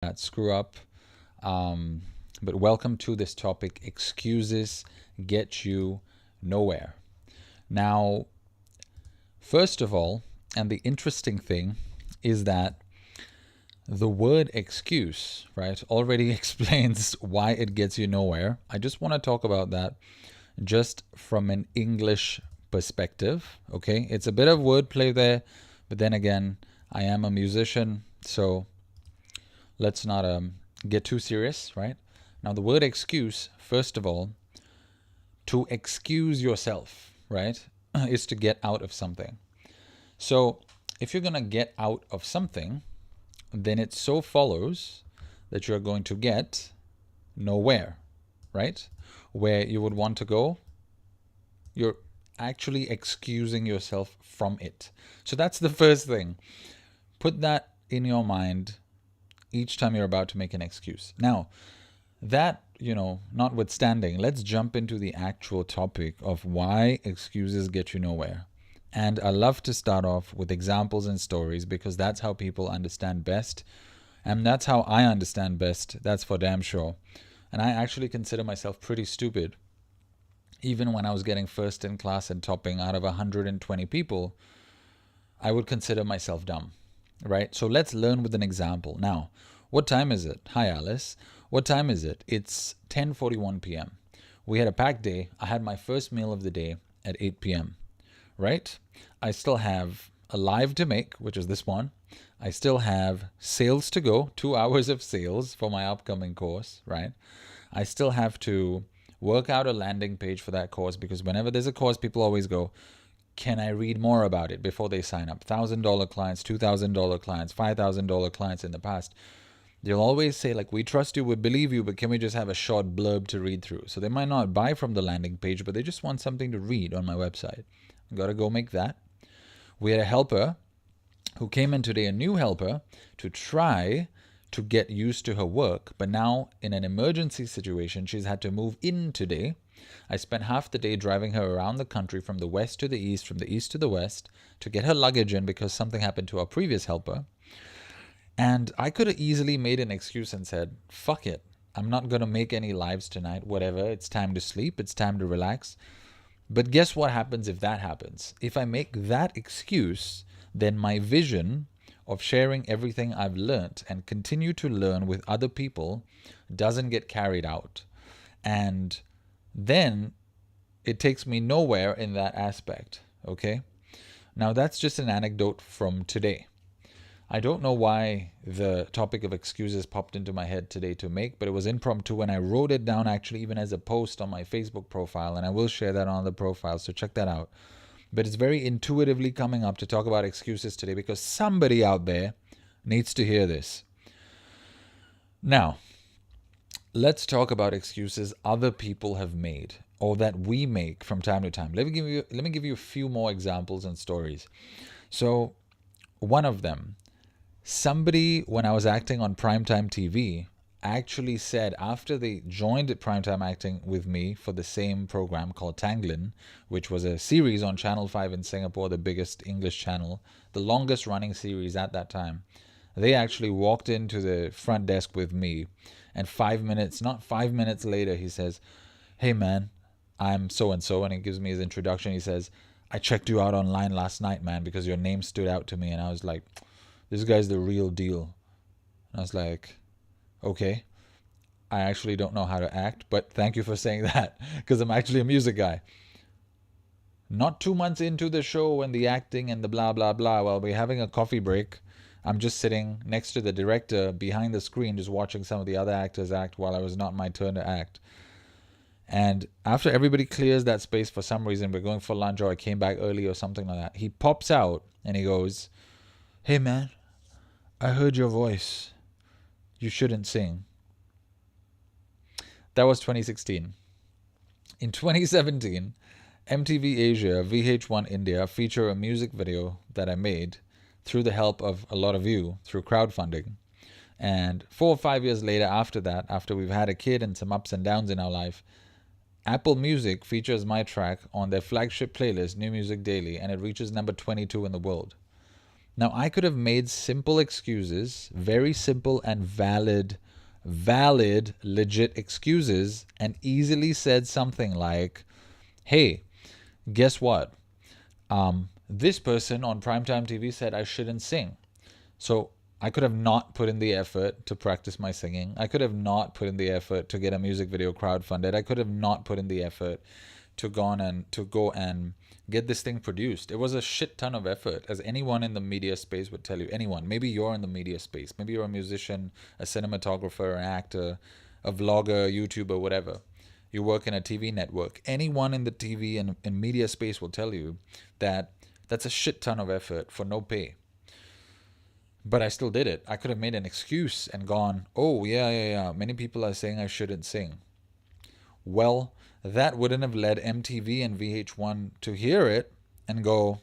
that screw up. Um, but welcome to this topic: excuses get you nowhere. Now, first of all, and the interesting thing is that the word excuse, right, already explains why it gets you nowhere. I just want to talk about that just from an English perspective. Okay, it's a bit of wordplay there, but then again, I am a musician, so let's not get too serious, right? Now, the word excuse, first of all, to excuse yourself, right, is to get out of something. So, if you're going to get out of something, then it so follows that you're going to get nowhere, right? Where you would want to go, you're actually excusing yourself from it. So that's the first thing. Put that in your mind each time you're about to make an excuse. Now, that, notwithstanding, let's jump into the actual topic of why excuses get you nowhere. And I love to start off with examples and stories because that's how people understand best. And that's how I understand best. That's for damn sure. And I actually consider myself pretty stupid. Even when I was getting first in class and topping out of 120 people, I would consider myself dumb, right? So let's learn with an example. Now, what time is it? Hi, Alice. What time is it? It's 10:41 p.m. We had a packed day. I had my first meal of the day at 8 p.m., right? I still have a live to make, which is this one. I still have sales to go, 2 hours of sales for my upcoming course, right? I still have to work out a landing page for that course because whenever there's a course, people always go, can I read more about it before they sign up? $1,000 clients, $2,000 clients, $5,000 clients in the past. They'll always say, like, we trust you, we believe you, but can we just have a short blurb to read through? So they might not buy from the landing page, but they just want something to read on my website. I gotta go make that. We had a helper who came in today, a new helper, to try to get used to her work. But now, in an emergency situation, she's had to move in today. I spent half the day driving her around the country from the west to the east, from the east to the west, to get her luggage in because something happened to our previous helper. And I could have easily made an excuse and said, fuck it. I'm not going to make any lives tonight, whatever. It's time to sleep. It's time to relax. But guess what happens if that happens? If I make that excuse, then my vision of sharing everything I've learned and continue to learn with other people doesn't get carried out. And then it takes me nowhere in that aspect. Okay? Now, that's just an anecdote from today. I don't know why the topic of excuses popped into my head today to make, but it was impromptu and I wrote it down actually even as a post on my Facebook profile, and I will share that on the profile, so check that out. But it's very intuitively coming up to talk about excuses today because somebody out there needs to hear this. Now, let's talk about excuses other people have made or that we make from time to time. Let me give you a few more examples and stories. So, one of them, somebody, when I was acting on primetime TV, actually said after they joined primetime acting with me for the same program called Tanglin, which was a series on Channel 5 in Singapore, the biggest English channel, the longest running series at that time. They actually walked into the front desk with me, and 5 minutes, not 5 minutes later, he says, hey man, I'm so and so, and he gives me his introduction. He says, I checked you out online last night, man, because your name stood out to me. And I was like, this guy's the real deal. And I was like, okay, I actually don't know how to act, but thank you for saying that because I'm actually a music guy. Not 2 months into the show and the acting and the blah, blah, blah, while we're having a coffee break, I'm just sitting next to the director behind the screen, just watching some of the other actors act while it was not my turn to act. And after everybody clears that space for some reason, we're going for lunch or I came back early or something like that, he pops out and he goes, hey man, I heard your voice. You shouldn't sing. That was 2016. In 2017, MTV Asia, VH1 India feature a music video that I made through the help of a lot of you through crowdfunding. And 4 or 5 years later after that, after we've had a kid and some ups and downs in our life, Apple Music features my track on their flagship playlist, New Music Daily, and it reaches number 22 in the world. Now, I could have made simple excuses, very simple and valid, legit excuses, and easily said something like, hey, guess what? This person on primetime TV said I shouldn't sing. So I could have not put in the effort to practice my singing. I could have not put in the effort to get a music video crowdfunded. I could have not put in the effort to go and get this thing produced. It was a shit ton of effort, as anyone in the media space would tell you. Anyone. Maybe you're in the media space. Maybe you're a musician, a cinematographer, an actor, a vlogger, YouTuber, whatever. You work in a TV network. Anyone in the TV and media space will tell you that that's a shit ton of effort for no pay. But I still did it. I could have made an excuse and gone, oh, yeah. Many people are saying I shouldn't sing. Well, that wouldn't have led MTV and VH1 to hear it and go,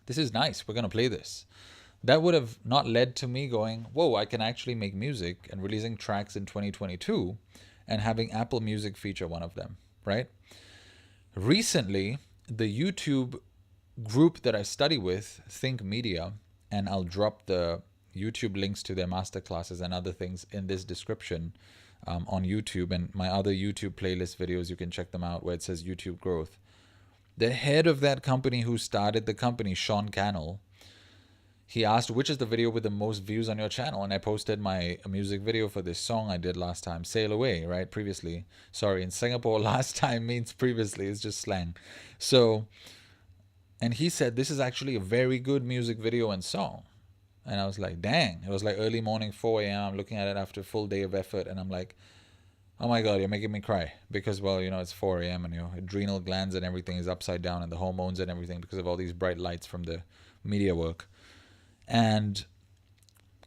this is nice, we're going to play this. That would have not led to me going, whoa, I can actually make music and releasing tracks in 2022 and having Apple Music feature one of them, right? Recently, the YouTube group that I study with, Think Media, and I'll drop the YouTube links to their masterclasses and other things in this description on YouTube, and my other YouTube playlist videos, you can check them out where it says YouTube Growth. The head of that company who started the company, Sean Cannell, he asked, which is the video with the most views on your channel? And I posted my music video for this song I did last time, Sail Away, right? Previously. Sorry, in Singapore, last time means previously. It's just slang. So, and he said, this is actually a very good music video and song. And I was like, dang. It was like early morning, 4 a.m. I'm looking at it after a full day of effort. And I'm like, oh my God, you're making me cry. Because, well, it's 4 a.m. and your adrenal glands and everything is upside down and the hormones and everything because of all these bright lights from the media work. And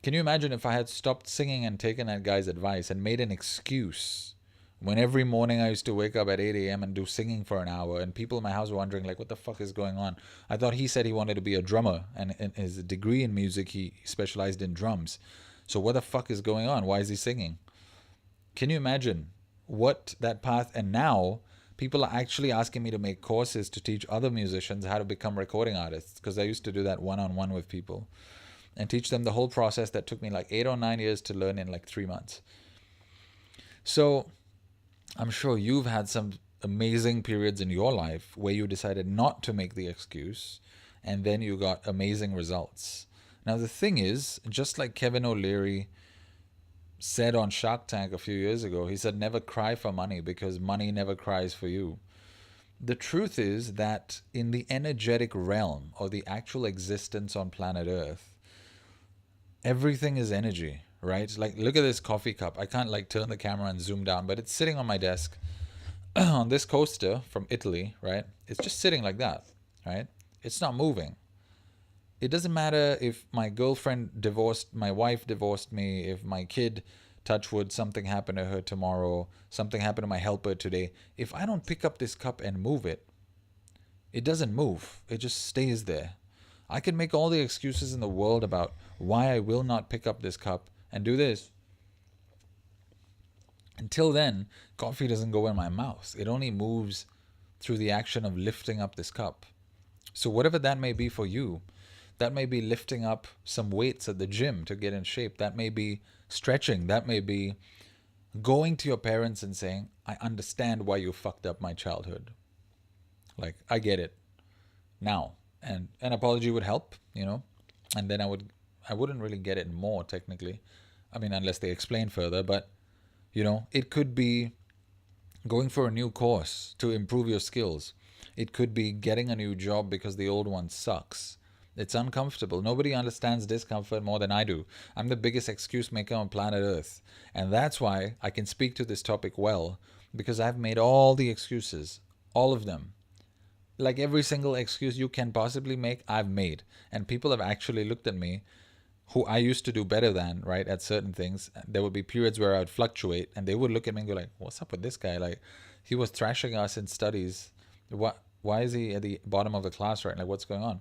can you imagine if I had stopped singing and taken that guy's advice and made an excuse when every morning I used to wake up at 8 a.m. and do singing for an hour, and people in my house were wondering, like, what the fuck is going on? I thought he said he wanted to be a drummer, and in his degree in music, he specialized in drums. So what the fuck is going on? Why is he singing? Can you imagine what that path? And now people are actually asking me to make courses to teach other musicians how to become recording artists, because I used to do that one-on-one with people and teach them the whole process that took me like 8 or 9 years to learn in like 3 months. So I'm sure you've had some amazing periods in your life where you decided not to make the excuse and then you got amazing results. Now the thing is, just like Kevin O'Leary said on Shark Tank a few years ago, he said, never cry for money because money never cries for you. The truth is that in the energetic realm or the actual existence on planet Earth, everything is energy, right? Like, look at this coffee cup. I can't like turn the camera and zoom down, but it's sitting on my desk on this coaster from Italy, right? It's just sitting like that, right? It's not moving. It doesn't matter if my wife divorced me, if my kid, touch wood, something happened to her tomorrow, something happened to my helper today. If I don't pick up this cup and move it, it doesn't move. It just stays there. I can make all the excuses in the world about why I will not pick up this cup and do this. Until then, coffee doesn't go in my mouth. It only moves through the action of lifting up this cup. So whatever that may be for you, that may be lifting up some weights at the gym to get in shape. That may be stretching. That may be going to your parents and saying, I understand why you fucked up my childhood. Like, I get it now. And an apology would help, and then I wouldn't really get it more technically. I mean, unless they explain further, but it could be going for a new course to improve your skills. It could be getting a new job because the old one sucks. It's uncomfortable. Nobody understands discomfort more than I do. I'm the biggest excuse maker on planet Earth. And that's why I can speak to this topic well, because I've made all the excuses, all of them. Like every single excuse you can possibly make, I've made. And people have actually looked at me, who I used to do better than, right, at certain things. There would be periods where I would fluctuate, and they would look at me and go like, what's up with this guy? Like, he was thrashing us in studies. Why is he at the bottom of the class, right? Like, what's going on?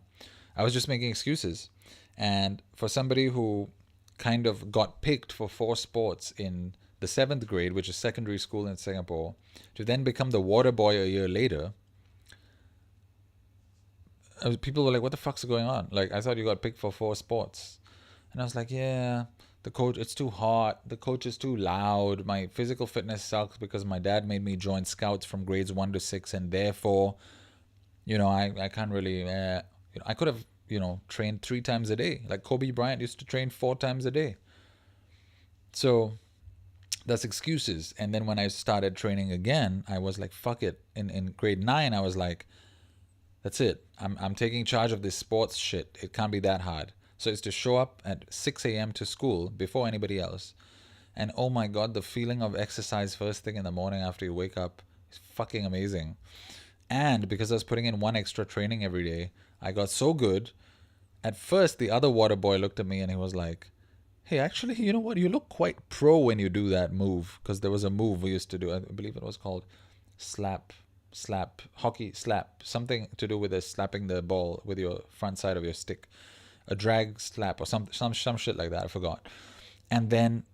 I was just making excuses. And for somebody who kind of got picked for 4 sports in the 7th grade, which is secondary school in Singapore, to then become the water boy a year later, people were like, what the fuck's going on? Like, I thought you got picked for 4 sports. And I was like, yeah, the coach, it's too hot. The coach is too loud. My physical fitness sucks because my dad made me join scouts from grades 1 to 6. And therefore, I can't really, I could have, trained 3 times a day. Like Kobe Bryant used to train 4 times a day. So that's excuses. And then when I started training again, I was like, fuck it. In grade 9, I was like, that's it. I'm taking charge of this sports shit. It can't be that hard. So it's to show up at 6 a.m. to school before anybody else. And oh my God, the feeling of exercise first thing in the morning after you wake up is fucking amazing. And because I was putting in 1 extra training every day, I got so good. At first, the other water boy looked at me and he was like, hey, actually, you know what? You look quite pro when you do that move. Because there was a move we used to do. I believe it was called hockey slap. Something to do with slapping the ball with your front side of your stick. A drag slap or some shit like that. I forgot. And then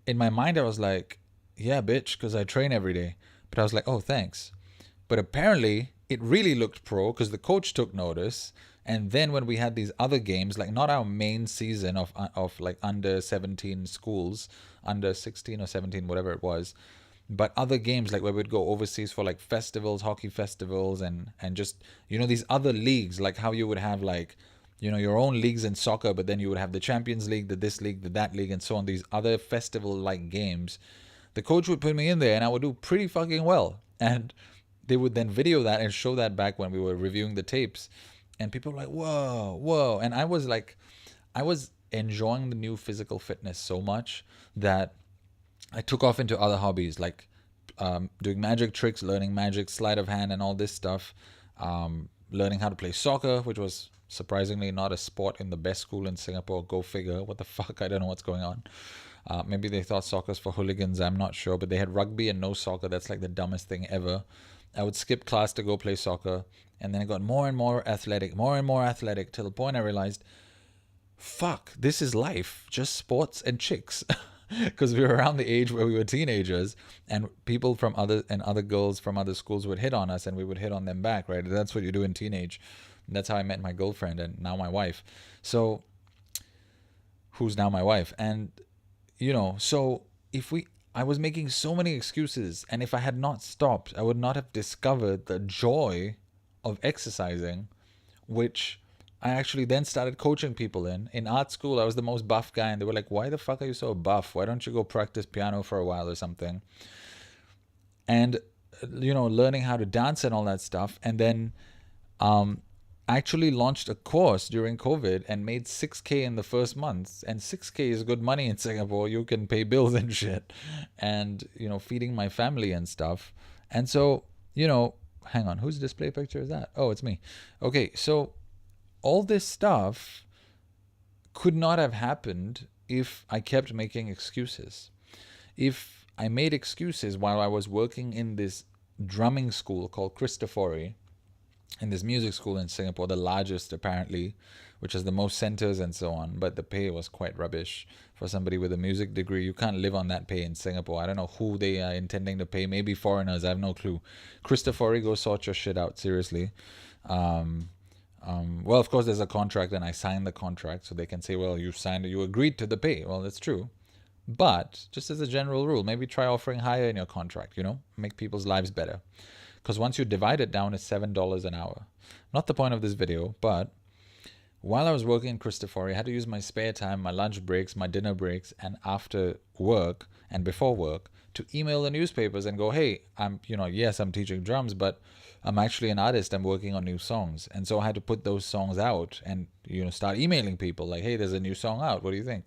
in my mind, I was like, yeah, bitch, because I train every day. But I was like, oh, thanks. But apparently, it really looked pro because the coach took notice. And then when we had these other games, like not our main season of like under 17 schools, under 16 or 17, whatever it was, but other games like where we'd go overseas for like festivals, hockey festivals, and just, these other leagues, like how you would have like, your own leagues in soccer, but then you would have the Champions League, the this league, the that league, and so on, these other festival-like games. The coach would put me in there and I would do pretty fucking well. And they would then video that and show that back when we were reviewing the tapes. And people were like, whoa, whoa. And I was enjoying the new physical fitness so much that I took off into other hobbies like doing magic tricks, learning magic, sleight of hand, and all this stuff. Learning how to play soccer, which was surprisingly not a sport in the best school in Singapore. Go figure. What the fuck? I don't know what's going on. Maybe they thought soccer's for hooligans. I'm not sure. But they had rugby and no soccer. That's like the dumbest thing ever. I would skip class to go play soccer. And then I got more and more athletic till the point I realized, fuck, this is life. Just sports and chicks. Because we were around the age where we were teenagers, and people from other girls from other schools would hit on us, and we would hit on them back, right? That's what you do in teenage. That's how I met my girlfriend and now my wife. So, who's now my wife? And so I was making so many excuses, and if I had not stopped, I would not have discovered the joy of exercising, which I actually then started coaching people in. In art school, I was the most buff guy, and they were like, why the fuck are you so buff? Why don't you go practice piano for a while or something? And, learning how to dance and all that stuff. And then actually launched a course during COVID and made 6K in the first month. And 6K is good money in Singapore. You can pay bills and shit. And, feeding my family and stuff. And so, hang on, whose display picture is that? Oh, it's me. Okay, so all this stuff could not have happened if I kept making excuses. If I made excuses while I was working in this drumming school called Cristofori, in this music school in Singapore, the largest apparently, which has the most centers and so on, but the pay was quite rubbish for somebody with a music degree. You can't live on that pay in Singapore. I don't know who they are intending to pay. Maybe foreigners. I have no clue. Cristofori, go sort your shit out, seriously. Well, of course, there's a contract, and I signed the contract, so they can say, well, you agreed to the pay. Well, that's true. But just as a general rule, maybe try offering higher in your contract, make people's lives better. Because once you divide it down, it's $7 an hour. Not the point of this video, but while I was working in Cristofori, I had to use my spare time, my lunch breaks, my dinner breaks, and after work and before work to email the newspapers and go, hey, yes, I'm teaching drums, but I'm actually an artist. I'm working on new songs. And so I had to put those songs out and, start emailing people like, hey, there's a new song out. What do you think?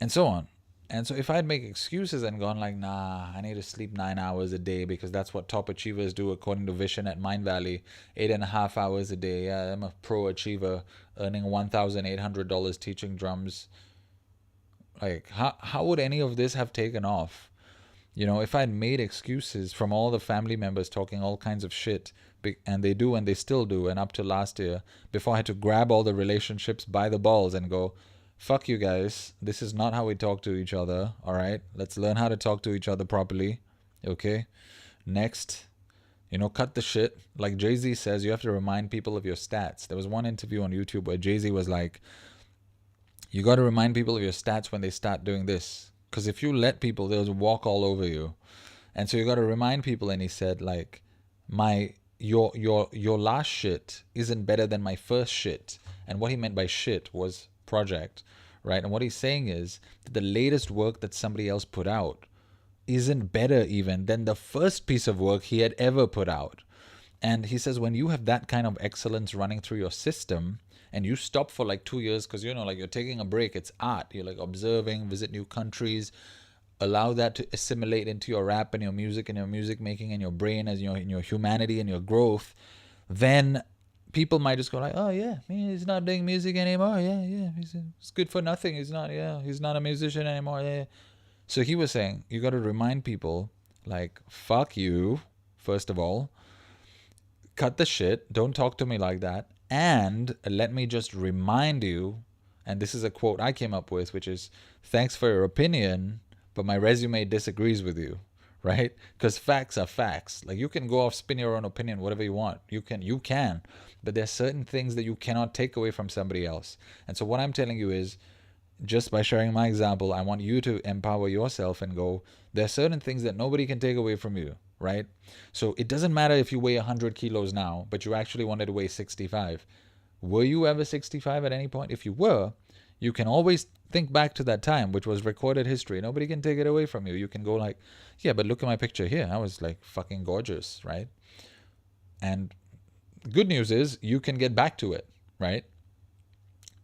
And so on. And so if I'd make excuses and gone like, nah, I need to sleep 9 hours a day because that's what top achievers do according to Vision at Mindvalley, 8.5 hours a day. Yeah, I'm a pro achiever earning $1,800 teaching drums. Like, how would any of this have taken off? If I'd made excuses from all the family members talking all kinds of shit, and they do and they still do, and up to last year, before I had to grab all the relationships by the balls and go, fuck you guys, this is not how we talk to each other, alright? Let's learn how to talk to each other properly, okay? Next. Cut the shit. Like Jay-Z says, you have to remind people of your stats. There was one interview on YouTube where Jay-Z was like, you got to remind people of your stats when they start doing this. Because if you let people, they'll walk all over you. And so you got to remind people. And he said, like, your last shit isn't better than my first shit. And what he meant by shit was project, right? And what he's saying is that the latest work that somebody else put out isn't better even than the first piece of work he had ever put out. And he says, when you have that kind of excellence running through your system, and you stop for like 2 years because like you're taking a break, it's art, you're like observing, visit new countries, allow that to assimilate into your rap and your music making and your brain as in your humanity and your growth, then people might just go like, oh yeah, he's not doing music anymore, yeah, he's good for nothing, he's not a musician anymore, yeah. So he was saying, you got to remind people, like, fuck you, first of all, cut the shit, don't talk to me like that, and let me just remind you, and this is a quote I came up with, which is, thanks for your opinion, but my resume disagrees with you, right? Because facts are facts. Like, you can go off, spin your own opinion, whatever you want. You can, but there's certain things that you cannot take away from somebody else. And so what I'm telling you is, just by sharing my example, I want you to empower yourself and go, there are certain things that nobody can take away from you, right? So it doesn't matter if you weigh 100 kilos now, but you actually wanted to weigh 65. Were you ever 65 at any point? If you were, you can always think back to that time, which was recorded history. Nobody can take it away from you. You can go like, yeah, but look at my picture here. I was like fucking gorgeous, right? And good news is you can get back to it, right?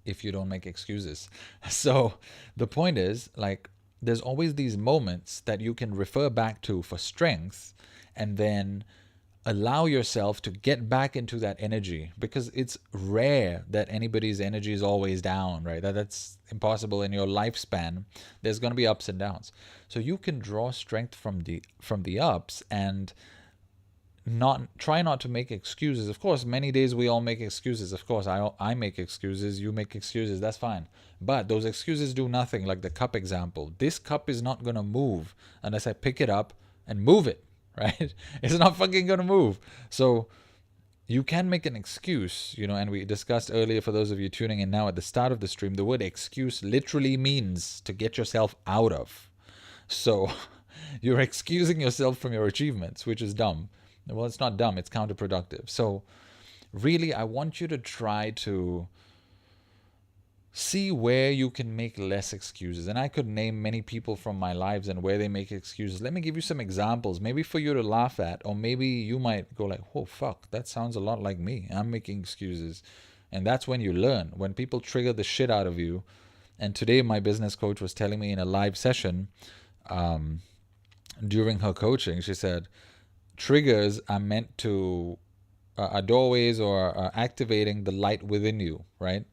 If you don't make excuses. So the point is, like, there's always these moments that you can refer back to for strength, and then allow yourself to get back into that energy, because it's rare that anybody's energy is always down, right? That's impossible in your lifespan. There's going to be ups and downs. So you can draw strength from the ups and try not to make excuses. Of course, many days we all make excuses. Of course, I make excuses, you make excuses, that's fine. But those excuses do nothing, like the cup example. This cup is not going to move unless I pick it up and move it, right? It's not fucking going to move. So you can make an excuse, and we discussed earlier, for those of you tuning in now at the start of the stream, the word excuse literally means to get yourself out of. So you're excusing yourself from your achievements, which is dumb. Well, it's not dumb, it's counterproductive. So really, I want you to try to see where you can make less excuses. And I could name many people from my lives and where they make excuses. Let me give you some examples, maybe for you to laugh at, or maybe you might go like, oh, fuck, that sounds a lot like me. I'm making excuses. And that's when you learn, when people trigger the shit out of you. And today my business coach was telling me in a live session, during her coaching, she said, triggers are meant to are doorways or activating the light within you, right?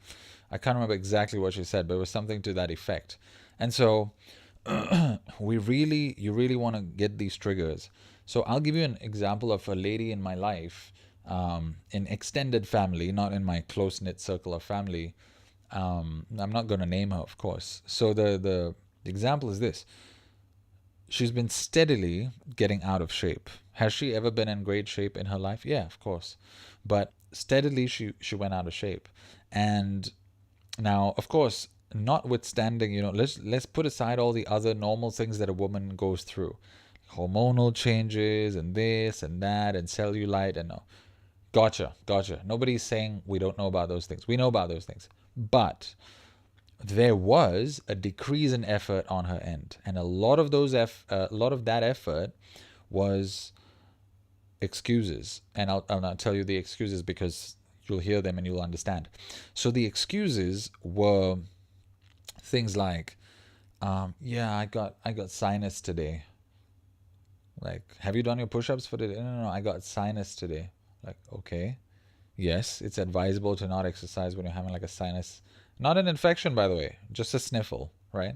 I can't remember exactly what she said, but it was something to that effect. And so you really want to get these triggers. So I'll give you an example of a lady in my life, in extended family, not in my close-knit circle of family. I'm not going to name her, of course. So the example is this. She's been steadily getting out of shape. Has she ever been in great shape in her life? Yeah, of course. But steadily she went out of shape. And now, of course, notwithstanding, let's put aside all the other normal things that a woman goes through. Hormonal changes and this and that and cellulite and no. Gotcha. Nobody's saying we don't know about those things. We know about those things. But there was a decrease in effort on her end, and a lot of that effort was excuses. And I'll not tell you the excuses because you'll hear them and you'll understand. So the excuses were things like, yeah, I got sinus today. Like, have you done your push-ups for today? No, I got sinus today. Like, okay, yes, it's advisable to not exercise when you're having like a sinus. Not an infection, by the way, just a sniffle, right?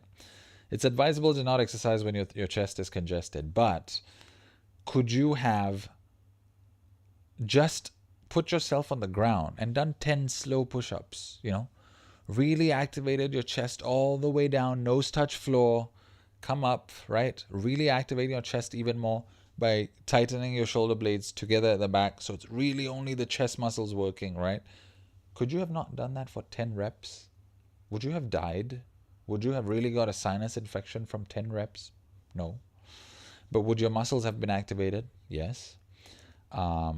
It's advisable to not exercise when your chest is congested. But could you have just put yourself on the ground and done 10 slow push-ups, really activated your chest all the way down, nose touch floor, come up, right? Really activating your chest even more. by tightening your shoulder blades together at the back, so it's really only the chest muscles working, right? Could you have not done that for 10 reps? Would you have died? Would you have really got a sinus infection from 10 reps? No. But would your muscles have been activated? Yes.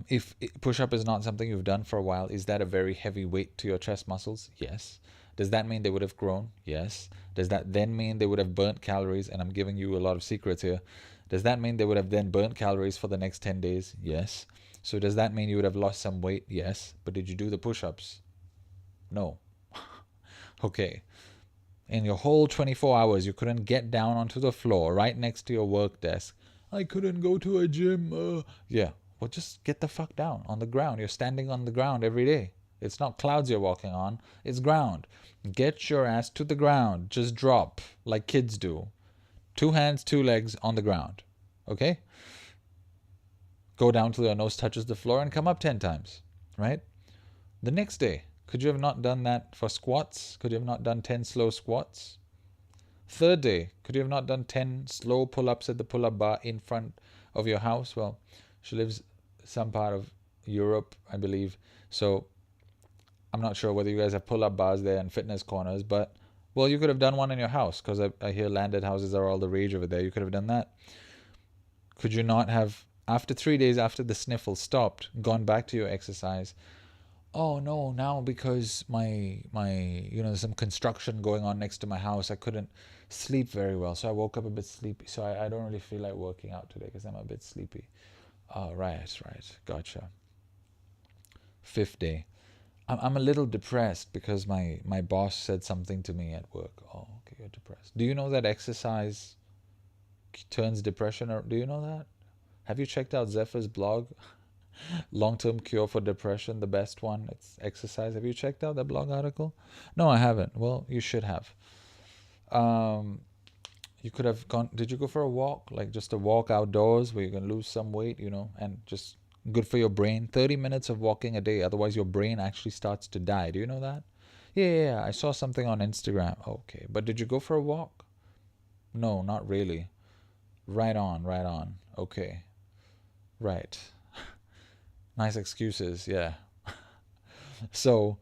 If push-up is not something you've done for a while, is that a very heavy weight to your chest muscles? Yes. Does that mean they would have grown? Yes. Does that then mean they would have burnt calories? And I'm giving you a lot of secrets here. Does that mean they would have then burnt calories for the next 10 days? Yes. So does that mean you would have lost some weight? Yes. But did you do the push-ups? No. Okay. In your whole 24 hours, you couldn't get down onto the floor right next to your work desk. I couldn't go to a gym. Yeah. Well, just get the fuck down on the ground. You're standing on the ground every day. It's not clouds you're walking on, it's ground. Get your ass to the ground. Just drop like kids do. 2 hands, 2 legs on the ground. Okay? Go down till your nose touches the floor and come up 10 times. Right? The next day, could you have not done that for squats? Could you have not done 10 slow squats? Third day, could you have not done 10 slow pull-ups at the pull-up bar in front of your house? Well, she lives some part of Europe, I believe. So I'm not sure whether you guys have pull-up bars there and fitness corners, but, well, you could have done one in your house, because I hear landed houses are all the rage over there. You could have done that. Could you not have, after 3 days after the sniffle stopped, gone back to your exercise? Oh no, now because my there's some construction going on next to my house, I couldn't sleep very well, so I woke up a bit sleepy, so I don't really feel like working out today because I'm a bit sleepy. Oh, right, gotcha. 5th day, I'm a little depressed because my boss said something to me at work. Oh, okay, you're depressed. Do you know that exercise turns depression, or do you know that? Have you checked out Zephyr's blog? Long-term cure for depression, the best one, it's exercise. Have you checked out that blog article? No, I haven't. Well, you should have. You could have gone, did you go for a walk, like just a walk outdoors where you can lose some weight, and just good for your brain? 30 minutes of walking a day, otherwise your brain actually starts to die. Do you know that? Yeah, I saw something on Instagram. Okay, but did you go for a walk? No, not really. Right on. Okay, right. Nice excuses, yeah. So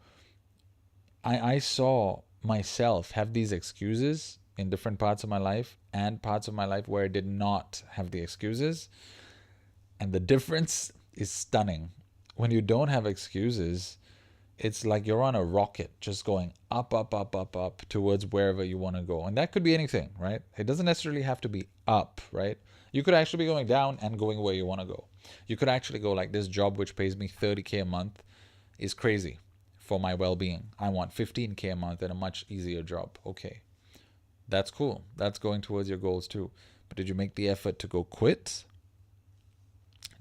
I saw myself have these excuses in different parts of my life and parts of my life where I did not have the excuses. And the difference is stunning. When you don't have excuses, it's like you're on a rocket just going up, up, up, up, up towards wherever you want to go. And that could be anything, right? It doesn't necessarily have to be up, right? You could actually be going down and going where you want to go. You could actually go like, this job which pays me 30K a month is crazy for my well-being. I want 15K a month and a much easier job. Okay, that's cool. That's going towards your goals too. But did you make the effort to go quit?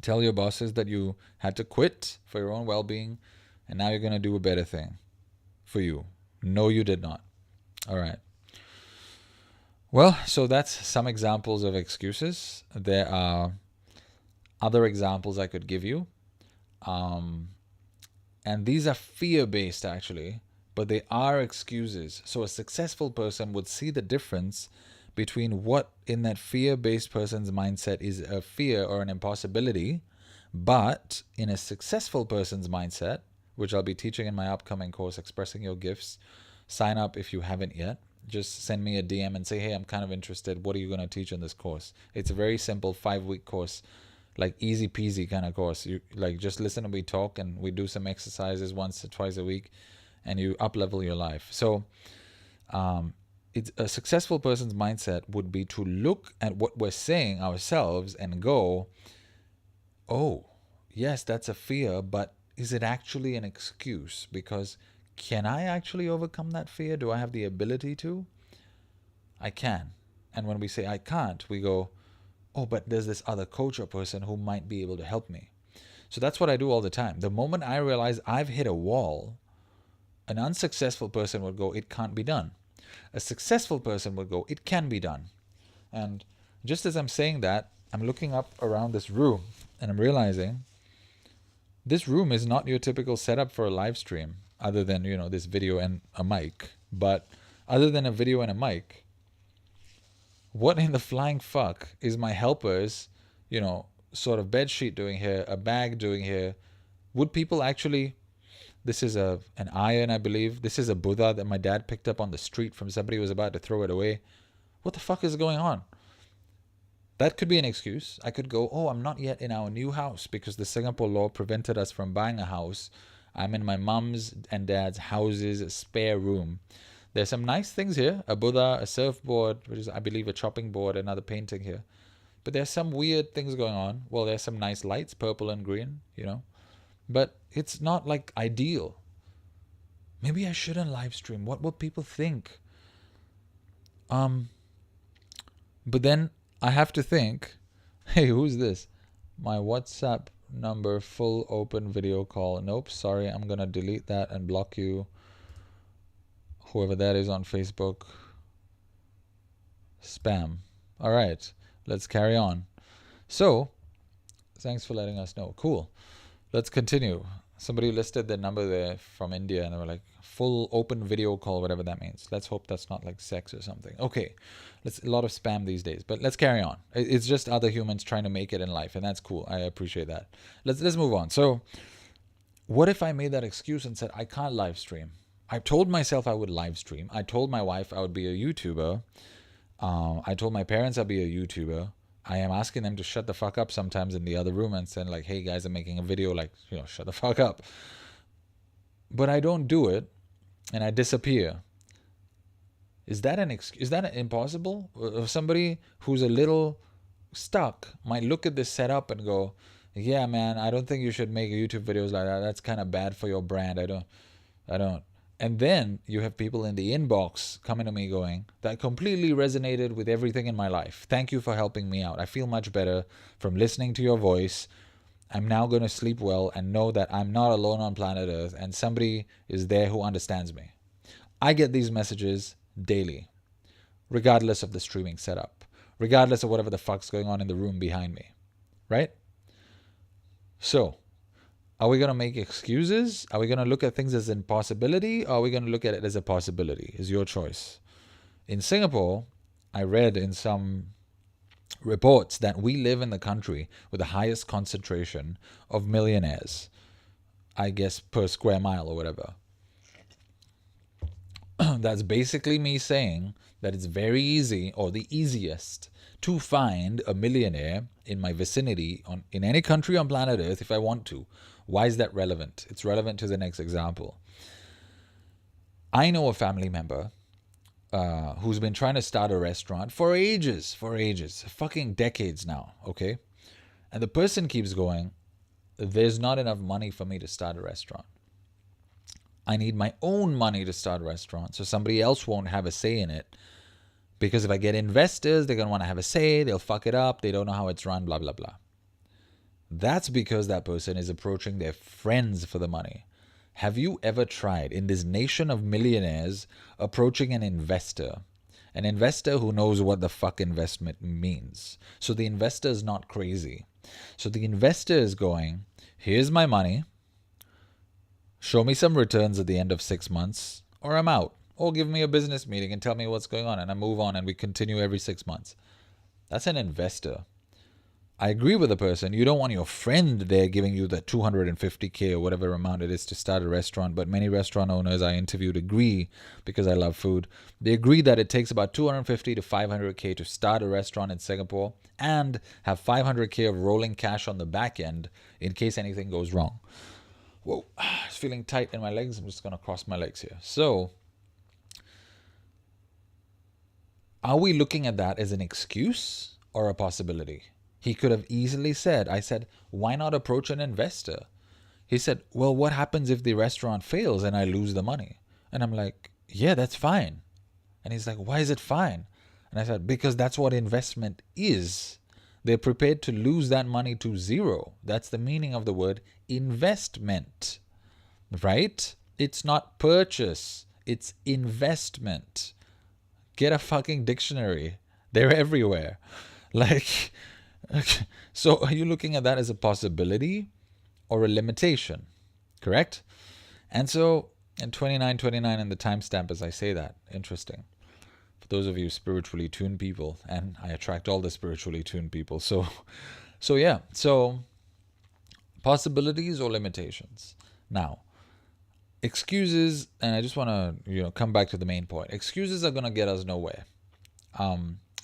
Tell your bosses that you had to quit for your own well-being, and now you're going to do a better thing for you. No, you did not. All right. Well, so that's some examples of excuses. There are other examples I could give you. And these are fear-based actually, but they are excuses. So a successful person would see the difference between what in that fear-based person's mindset is a fear or an impossibility, but in a successful person's mindset, which I'll be teaching in my upcoming course, Expressing Your Gifts. Sign up if you haven't yet. Just send me a DM and say, hey, I'm kind of interested. What are you going to teach in this course? It's a very simple 5-week course, like easy peasy kind of course. You like just listen and we talk, and we do some exercises once or twice a week, and you up level your life. So it's a successful person's mindset would be to look at what we're saying ourselves and go, oh, yes, that's a fear, but is it actually an excuse? Because can I actually overcome that fear? Do I have the ability to? I can. And when we say I can't, we go, oh, but there's this other coach or person who might be able to help me. So that's what I do all the time. The moment I realize I've hit a wall, an unsuccessful person would go, it can't be done. A successful person would go, it can be done. And just as I'm saying that, I'm looking up around this room and I'm realizing this room is not your typical setup for a live stream, other than, this video and a mic. But other than a video and a mic, what in the flying fuck is my helpers, sort of bed sheet doing here, a bag doing here. Would people actually... This is an iron, I believe. This is a Buddha that my dad picked up on the street from somebody who was about to throw it away. What the fuck is going on? That could be an excuse. I could go, oh, I'm not yet in our new house because the Singapore law prevented us from buying a house. I'm in my mum's and dad's house's spare room. There's some nice things here. A Buddha, a surfboard, which is, I believe, a chopping board, another painting here. But there's some weird things going on. Well, there's some nice lights, purple and green, you know. But it's not like ideal. Maybe I shouldn't live stream. What will people think? But then I have to think, hey, who's this? My WhatsApp number, full open video call. Nope, sorry, I'm gonna delete that and block you. Whoever that is on Facebook. Spam. All right, let's carry on. So, thanks for letting us know. Cool. Let's continue. Somebody listed their number there from India and they were like, full open video call, whatever that means. Let's hope that's not like sex or something. Okay, a lot of spam these days, but let's carry on. It's just other humans trying to make it in life, and that's cool. I appreciate that. Let's move on. So what if I made that excuse and said, I can't live stream? I told myself I would live stream. I told my wife I would be a YouTuber. I told my parents I'd be a YouTuber. I am asking them to shut the fuck up sometimes in the other room and saying like, hey guys, I'm making a video, like, you know, shut the fuck up. But I don't do it and I disappear. Is that impossible? Somebody who's a little stuck might look at this setup and go, yeah, man, I don't think you should make YouTube videos like that. That's kind of bad for your brand. I don't. And then you have people in the inbox coming to me going, that completely resonated with everything in my life. Thank you for helping me out. I feel much better from listening to your voice. I'm now going to sleep well and know that I'm not alone on planet Earth and somebody is there who understands me. I get these messages daily, regardless of the streaming setup, regardless of whatever the fuck's going on in the room behind me, right? So, are we going to make excuses? Are we going to look at things as an impossibility? Or are we going to look at it as a possibility? Is your choice. In Singapore, I read in some reports that we live in the country with the highest concentration of millionaires, I guess per square mile or whatever. That's basically me saying that it's very easy, or the easiest, to find a millionaire in my vicinity in any country on planet Earth if I want to. Why is that relevant? It's relevant to the next example. I know a family member who's been trying to start a restaurant for ages, fucking decades now, okay? And the person keeps going, there's not enough money for me to start a restaurant. I need my own money to start a restaurant, so somebody else won't have a say in it. Because if I get investors, they're going to want to have a say, they'll fuck it up, they don't know how it's run, blah, blah, blah. That's because that person is approaching their friends for the money. Have you ever tried, in this nation of millionaires, approaching an investor who knows what the fuck investment means? So the investor is not crazy. So the investor is going, here's my money, show me some returns at the end of 6 months, or I'm out. Or give me a business meeting and tell me what's going on, and I move on and we continue every 6 months. That's an investor. I agree with the person. You don't want your friend there giving you the 250K or whatever amount it is to start a restaurant, but many restaurant owners I interviewed agree, because I love food, they agree that it takes about 250 to 500K to start a restaurant in Singapore and have 500K of rolling cash on the back end in case anything goes wrong. Whoa, it's feeling tight in my legs. I'm just going to cross my legs here. So, are we looking at that as an excuse or a possibility? He could have easily said, I said, why not approach an investor? He said, well, what happens if the restaurant fails and I lose the money? And I'm like, yeah, that's fine. And he's like, why is it fine? And I said, because that's what investment is. They're prepared to lose that money to zero. That's the meaning of the word investment, right? It's not purchase, it's investment. Get a fucking dictionary. They're everywhere. Like, so are you looking at that as a possibility or a limitation? Correct? And so in 2929 in the timestamp as I say that, interesting. For those of you spiritually tuned people, and I attract all the spiritually tuned people. So So yeah, so possibilities or limitations. Now, excuses, and I just want to come back to the main point. Excuses are going to get us nowhere.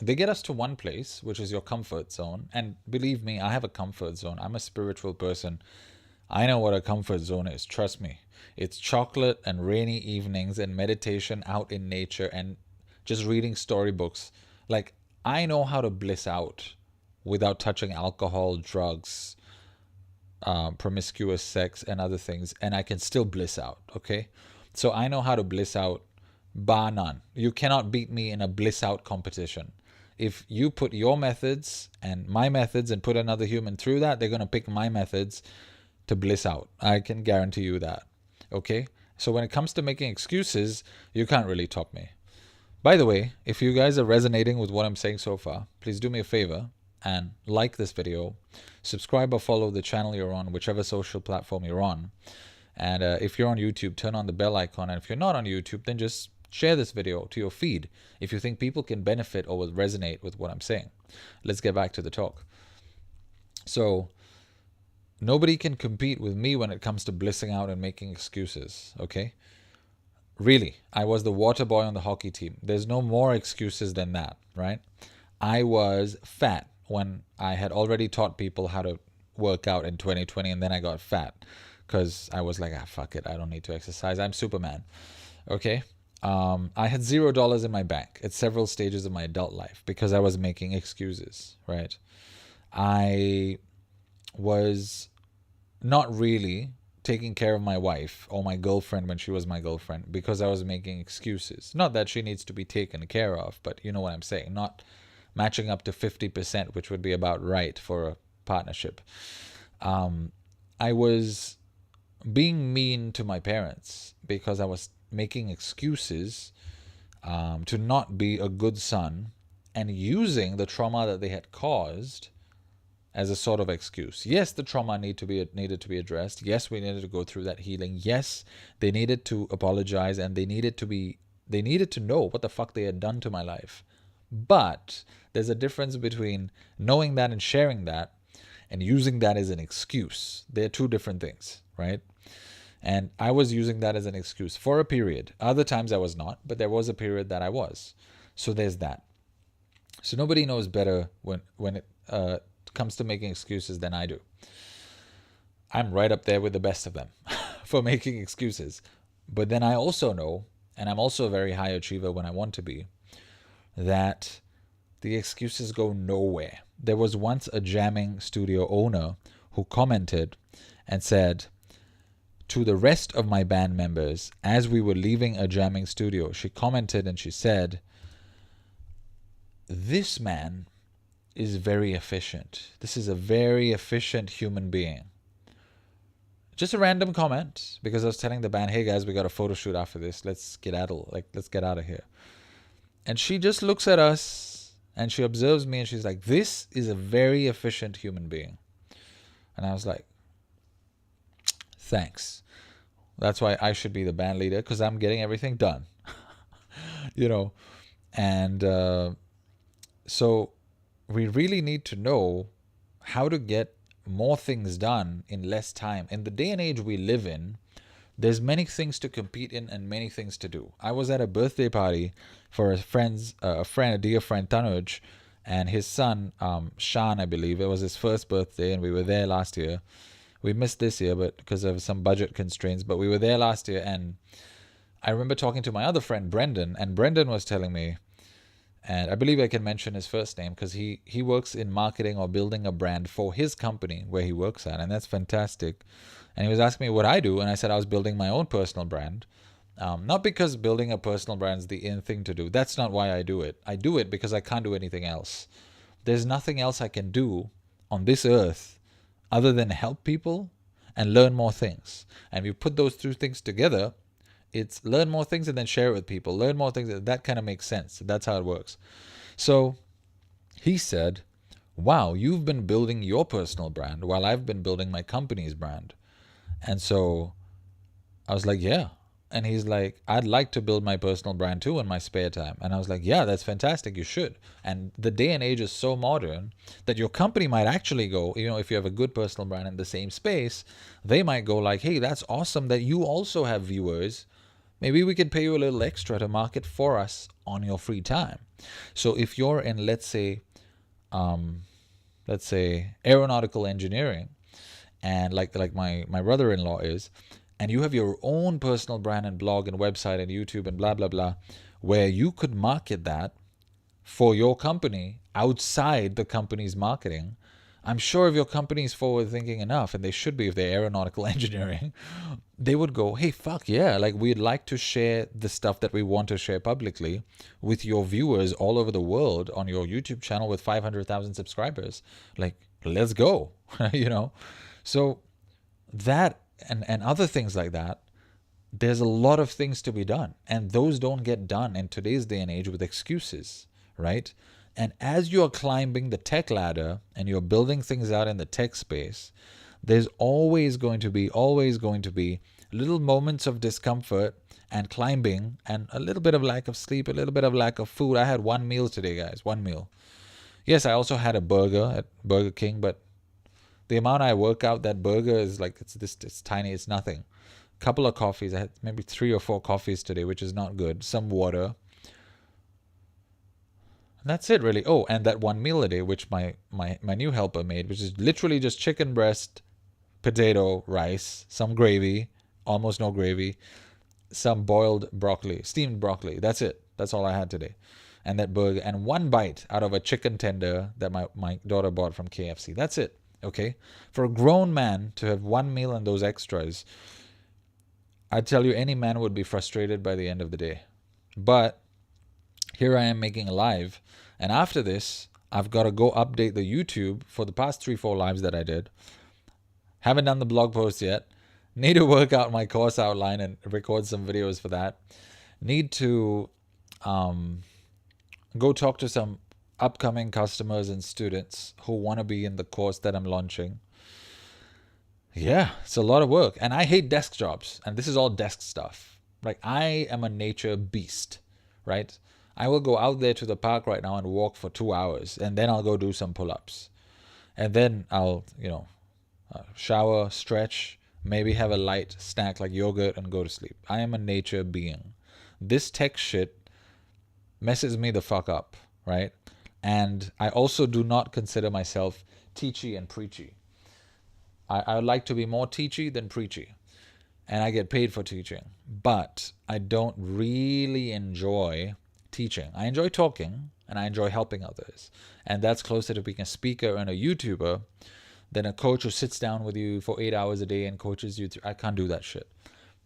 They get us to one place, which is your comfort zone. And believe me, I have a comfort zone. I'm a spiritual person. I know what a comfort zone is. Trust me. It's chocolate and rainy evenings and meditation out in nature and just reading storybooks. Like, I know how to bliss out without touching alcohol, drugs, promiscuous sex, and other things, and I can still bliss out. Okay, so I know how to bliss out, bar none. You cannot beat me in a bliss out competition. If you put your methods and my methods and put another human through that, they're going to pick my methods to bliss out. I can guarantee you that. Okay, so when it comes to making excuses, you can't really top me. By the way, if you guys are resonating with what I'm saying so far, please do me a favor and like this video, subscribe or follow the channel you're on, whichever social platform you're on. And if you're on YouTube, turn on the bell icon. And if you're not on YouTube, then just share this video to your feed if you think people can benefit or will resonate with what I'm saying. Let's get back to the talk. So nobody can compete with me when it comes to blissing out and making excuses, okay? Really, I was the water boy on the hockey team. There's no more excuses than that, right? I was fat when I had already taught people how to work out in 2020, and then I got fat because I was like, fuck it, I don't need to exercise. I'm Superman, okay? I had $0 in my bank at several stages of my adult life because I was making excuses, right? I was not really taking care of my wife or my girlfriend when she was my girlfriend because I was making excuses. Not that she needs to be taken care of, but you know what I'm saying. Not matching up to 50%, which would be about right for a partnership. I was being mean to my parents because I was making excuses to not be a good son and using the trauma that they had caused as a sort of excuse. Yes, the trauma needed to be addressed. Yes, we needed to go through that healing. Yes, they needed to apologize and they needed to know what the fuck they had done to my life. But there's a difference between knowing that and sharing that and using that as an excuse. They're two different things, right? And I was using that as an excuse for a period. Other times I was not, but there was a period that I was. So there's that. So nobody knows better when it comes to making excuses than I do. I'm right up there with the best of them for making excuses. But then I also know, and I'm also a very high achiever when I want to be, that the excuses go nowhere. There was once a jamming studio owner who commented and said to the rest of my band members as we were leaving a jamming studio, she commented and she said, "This man is very efficient. This is a very efficient human being." Just a random comment because I was telling the band, "Hey guys, we got a photo shoot after this. Let's get out of here." And she just looks at us and she observes me and she's like, "This is a very efficient human being." And I was like, "Thanks. That's why I should be the band leader because I'm getting everything done." And so we really need to know how to get more things done in less time. In the day and age we live in, there's many things to compete in and many things to do. I was at a birthday party for a dear friend Tanuj, and his son Shan, I believe. It was his first birthday, and we were there last year. We missed this year, but because of some budget constraints. But we were there last year, and I remember talking to my other friend Brendan, and Brendan was telling me, and I believe I can mention his first name because he works in marketing or building a brand for his company where he works at, and that's fantastic. And he was asking me what I do, and I said I was building my own personal brand. Not because building a personal brand is the in thing to do. That's not why I do it. I do it because I can't do anything else. There's nothing else I can do on this earth other than help people and learn more things. And we put those two things together, it's learn more things and then share it with people. Learn more things. That kind of makes sense. That's how it works. So he said, "Wow, you've been building your personal brand while I've been building my company's brand." And so I was like, yeah, And he's like, I'd like to build my personal brand too in my spare time. And I was like, yeah, that's fantastic. You should. And the day and age is so modern that your company might actually go, if you have a good personal brand in the same space, they might go like, hey, that's awesome that you also have viewers. Maybe we could pay you a little extra to market for us on your free time. So if you're in, let's say aeronautical engineering, and like my brother-in-law is, and you have your own personal brand and blog and website and YouTube and blah blah blah, where you could market that for your company outside the company's marketing. I'm sure if your company is forward thinking enough, and they should be if they're aeronautical engineering, they would go, hey, fuck yeah, like we'd like to share the stuff that we want to share publicly with your viewers all over the world on your YouTube channel with 500,000 subscribers. Like, let's go, So that and other things like that, there's a lot of things to be done. And those don't get done in today's day and age with excuses, right? And as you're climbing the tech ladder and you're building things out in the tech space, there's always going to be little moments of discomfort and climbing and a little bit of lack of sleep, a little bit of lack of food. I had one meal today, guys, one meal. Yes, I also had a burger at Burger King, but the amount I work out that burger is like, it's tiny, it's nothing. Couple of coffees. I had maybe 3 or 4 coffees today, which is not good. Some water. And that's it, really. Oh, and that one meal a day, which my new helper made, which is literally just chicken breast, potato, rice, some gravy, almost no gravy, some boiled broccoli, steamed broccoli. That's it. That's all I had today. And that burger, and one bite out of a chicken tender that my daughter bought from KFC. That's it. Okay? For a grown man to have one meal and those extras, I tell you, any man would be frustrated by the end of the day. But here I am making a live, and after this, I've got to go update the YouTube for the past 3-4 lives that I did. Haven't done the blog post yet. Need to work out my course outline and record some videos for that. Need to go talk to some upcoming customers and students who want to be in the course that I'm launching. Yeah, it's a lot of work. And I hate desk jobs. And this is all desk stuff. Like, I am a nature beast, right? I will go out there to the park right now and walk for 2 hours. And then I'll go do some pull-ups. And then I'll, shower, stretch, maybe have a light snack like yogurt and go to sleep. I am a nature being. This tech shit messes me the fuck up, right? And I also do not consider myself teachy and preachy. I would like to be more teachy than preachy. And I get paid for teaching. But I don't really enjoy teaching. I enjoy talking and I enjoy helping others. And that's closer to being a speaker and a YouTuber than a coach who sits down with you for 8 hours a day and coaches you. I can't do that shit.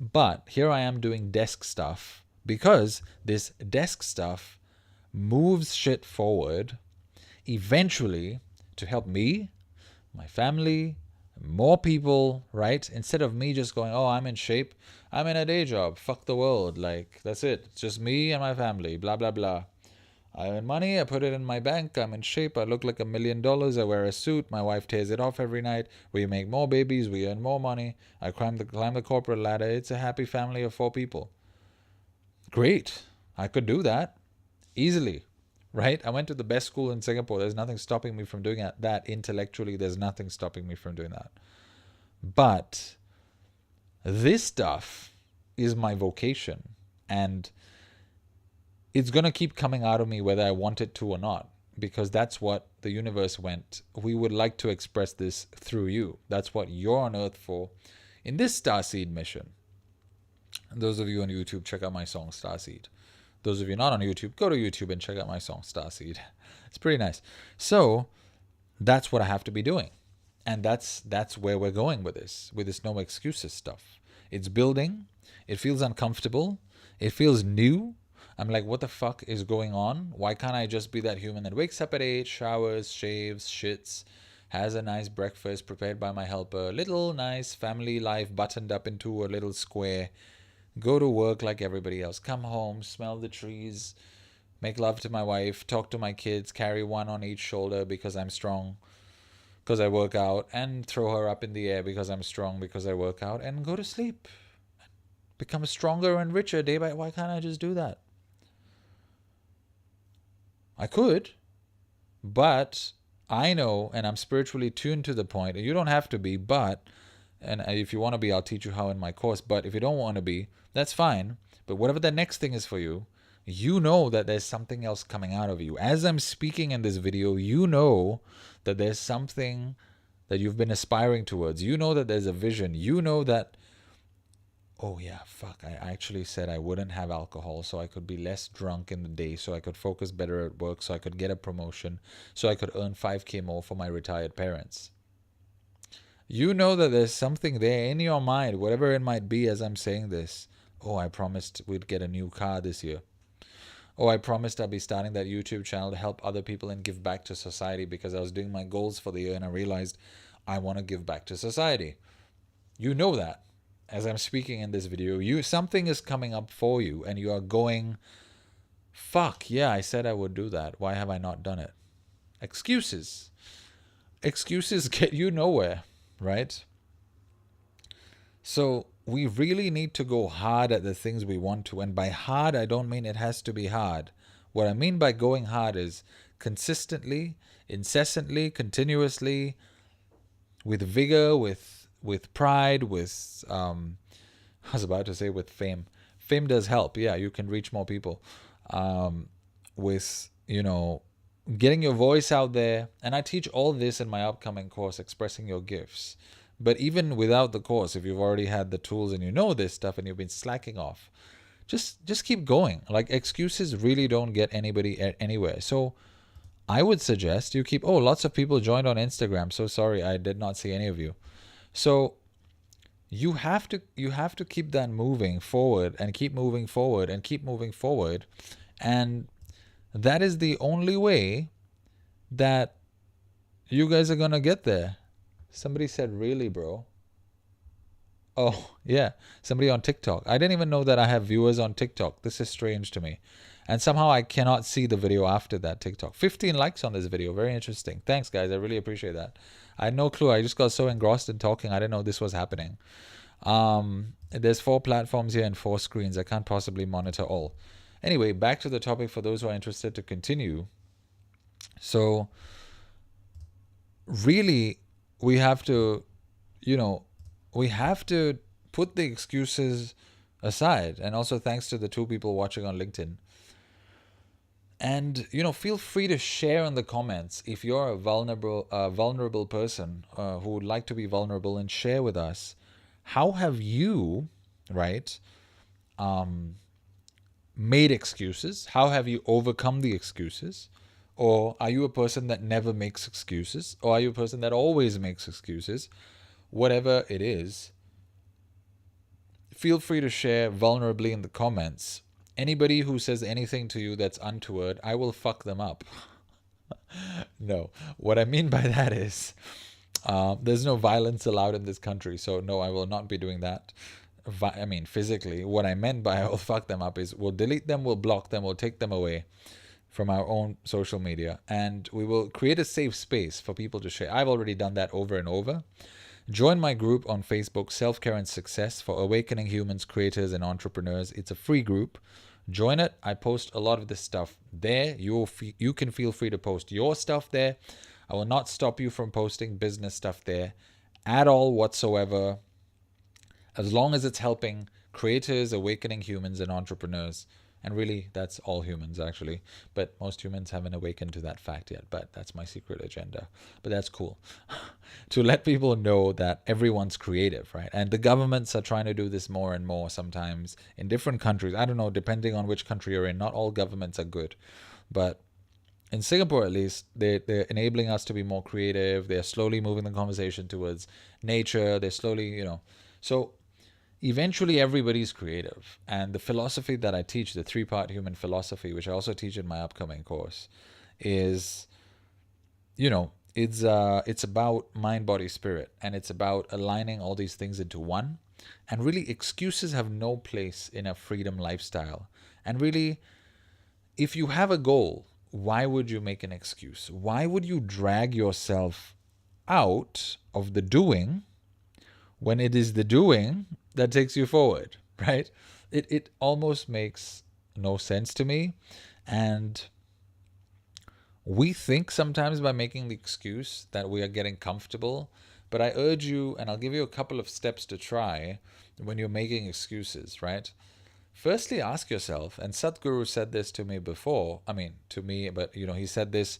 But here I am doing desk stuff because this desk stuff moves shit forward eventually to help me, my family, more people, right? Instead of me just going, oh, I'm in shape, I'm in a day job, fuck the world, like, that's it, it's just me and my family, blah blah blah. I earn money, I put it in my bank, I'm in shape, I look like $1 million, I wear a suit, my wife tears it off every night, we make more babies, we earn more money, I climb the corporate ladder, it's a happy family of 4 people. Great, I could do that easily, right? I went to the best school in Singapore. There's nothing stopping me from doing that intellectually. There's nothing stopping me from doing that. But this stuff is my vocation, and it's going to keep coming out of me whether I want it to or not, because that's what the universe went. We would like to express this through you. That's what you're on earth for in this Starseed mission. And those of you on YouTube, check out my song Starseed. Those of you not on YouTube, go to YouTube and check out my song Starseed. It's pretty nice. So that's what I have to be doing. And that's where we're going with this no excuses stuff. It's building. It feels uncomfortable. It feels new. I'm like, what the fuck is going on? Why can't I just be that human that wakes up at 8, showers, shaves, shits, has a nice breakfast prepared by my helper, little nice family life buttoned up into a little square, go to work like everybody else, come home, smell the trees, make love to my wife, talk to my kids, carry one on each shoulder because I'm strong, because I work out, and throw her up in the air because I'm strong, because I work out, and go to sleep. become stronger and richer day by. Why can't I just do that? I could, but I know, and I'm spiritually tuned to the point, and you don't have to be, but, and if you want to be, I'll teach you how in my course, but if you don't want to be, that's fine. But whatever the next thing is for you, you know that there's something else coming out of you. As I'm speaking in this video, you know that there's something that you've been aspiring towards. You know that there's a vision. You know that, oh yeah, fuck, I actually said I wouldn't have alcohol so I could be less drunk in the day, so I could focus better at work, so I could get a promotion, so I could earn 5K more for my retired parents. You know that there's something there in your mind, whatever it might be as I'm saying this. Oh, I promised we'd get a new car this year. Oh, I promised I'd be starting that YouTube channel to help other people and give back to society because I was doing my goals for the year and I realized I want to give back to society. You know that. As I'm speaking in this video, something is coming up for you and you are going, fuck, yeah, I said I would do that. Why have I not done it? Excuses. Excuses get you nowhere, right? So we really need to go hard at the things we want to. And by hard, I don't mean it has to be hard. What I mean by going hard is consistently, incessantly, continuously, with vigor, with pride, with, I was about to say with fame. Fame does help. Yeah, you can reach more people. With, getting your voice out there. And I teach all this in my upcoming course, Expressing Your Gifts. But even without the course, if you've already had the tools and you know this stuff and you've been slacking off, just keep going. Like, excuses really don't get anybody anywhere. So I would suggest you keep, lots of people joined on Instagram. So sorry, I did not see any of you. So you have to keep that moving forward and keep moving forward and keep moving forward. And that is the only way that you guys are going to get there. Somebody said, really, bro? Oh, yeah. Somebody on TikTok. I didn't even know that I have viewers on TikTok. This is strange to me. And somehow I cannot see the video after that TikTok. 15 likes on this video. Very interesting. Thanks, guys. I really appreciate that. I had no clue. I just got so engrossed in talking. I didn't know this was happening. There's 4 platforms here and 4 screens. I can't possibly monitor all. Anyway, back to the topic for those who are interested to continue. So, really, we have to, we have to put the excuses aside. And also thanks to the 2 people watching on LinkedIn. And, feel free to share in the comments if you're a vulnerable person who would like to be vulnerable and share with us. How have you, right, made excuses? How have you overcome the excuses? Or are you a person that never makes excuses? Or are you a person that always makes excuses? Whatever it is, feel free to share vulnerably in the comments. Anybody who says anything to you that's untoward, I will fuck them up. No, what I mean by that is there's no violence allowed in this country. So no, I will not be doing that. I mean, physically. What I meant by I will fuck them up is we'll delete them, we'll block them, we'll take them away from our own social media. And we will create a safe space for people to share. I've already done that over and over. Join my group on Facebook, Self-Care and Success for Awakening Humans, Creators and Entrepreneurs. It's a free group. Join it. I post a lot of this stuff there. You can feel free to post your stuff there. I will not stop you from posting business stuff there at all whatsoever, as long as it's helping creators, awakening humans and entrepreneurs. And really, that's all humans, actually. But most humans haven't awakened to that fact yet. But that's my secret agenda. But that's cool. To let people know that everyone's creative, right? And the governments are trying to do this more and more sometimes in different countries. I don't know, depending on which country you're in. Not all governments are good. But in Singapore, at least, they're enabling us to be more creative. They're slowly moving the conversation towards nature. They're slowly, So eventually everybody's creative. And the philosophy that I teach, the 3-part human philosophy, which I also teach in my upcoming course, is, it's about mind, body, spirit. And it's about aligning all these things into one. And really, excuses have no place in a freedom lifestyle. And really, if you have a goal, why would you make an excuse? Why would you drag yourself out of the doing when it is the doing that takes you forward, right? It almost makes no sense to me. And we think sometimes by making the excuse that we are getting comfortable, but I urge you, and I'll give you a couple of steps to try when you're making excuses, right? Firstly, ask yourself, and Sadhguru said this to me before, I mean, to me, but he said this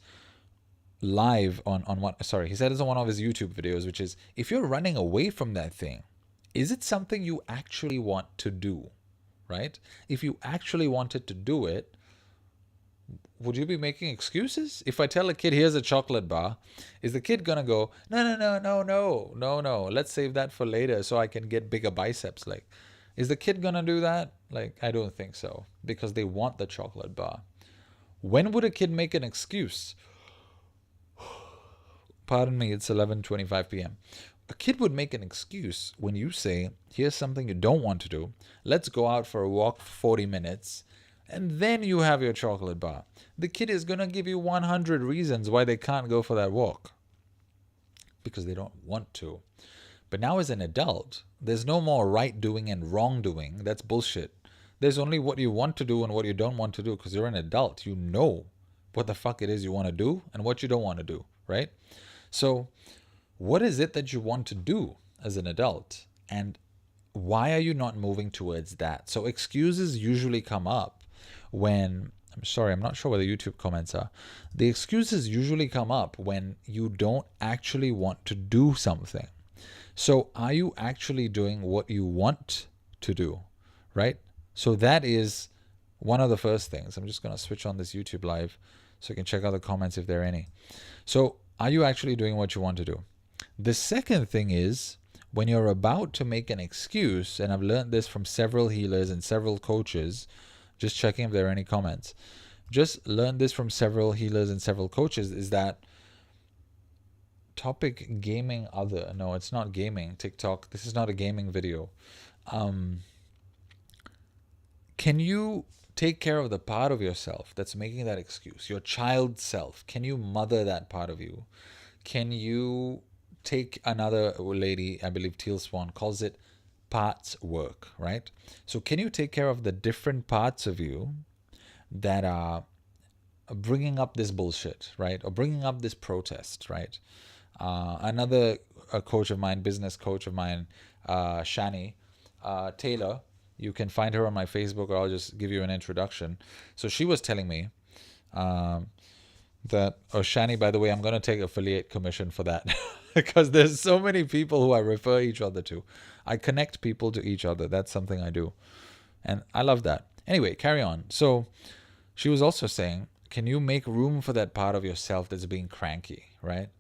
live on one, sorry, he said this on one of his YouTube videos, which is, if you're running away from that thing, is it something you actually want to do, right? If you actually wanted to do it, would you be making excuses? If I tell a kid, here's a chocolate bar, is the kid gonna go, no, no, no, no, no, no, no, let's save that for later so I can get bigger biceps? Like, is the kid gonna do that? Like, I don't think so, because they want the chocolate bar. When would a kid make an excuse? Pardon me, it's 11:25 p.m. A kid would make an excuse when you say, here's something you don't want to do. Let's go out for a walk for 40 minutes, and then you have your chocolate bar. The kid is going to give you 100 reasons why they can't go for that walk, because they don't want to. But now as an adult, there's no more right doing and wrong doing. That's bullshit. There's only what you want to do and what you don't want to do, because you're an adult. You know what the fuck it is you want to do and what you don't want to do, right? So what is it that you want to do as an adult? And why are you not moving towards that? So excuses usually come up when, I'm sorry, I'm not sure where the YouTube comments are. The excuses usually come up when you don't actually want to do something. So are you actually doing what you want to do, right? So that is one of the first things. I'm just going to switch on this YouTube live so you can check out the comments if there are any. So are you actually doing what you want to do? The second thing is, when you're about to make an excuse, and I've learned this from several healers and several coaches, just checking if there are any comments, just learned this from several healers and several coaches, is that topic gaming other. No, it's not gaming. TikTok. This is not a gaming video. Can you take care of the part of yourself that's making that excuse? Your child self. Can you mother that part of you? Can you take another lady, I believe Teal Swan calls it parts work, right? So can you take care of the different parts of you that are bringing up this bullshit, right? Or bringing up this protest, right? Another coach of mine, business coach of mine, Shani Taylor, you can find her on my Facebook, or I'll just give you an introduction. So she was telling me that, Shani, by the way, I'm going to take affiliate commission for that because there's so many people who I refer each other to. I connect people to each other. That's something I do. And I love that. Anyway, carry on. So she was also saying, can you make room for that part of yourself that's being cranky, right?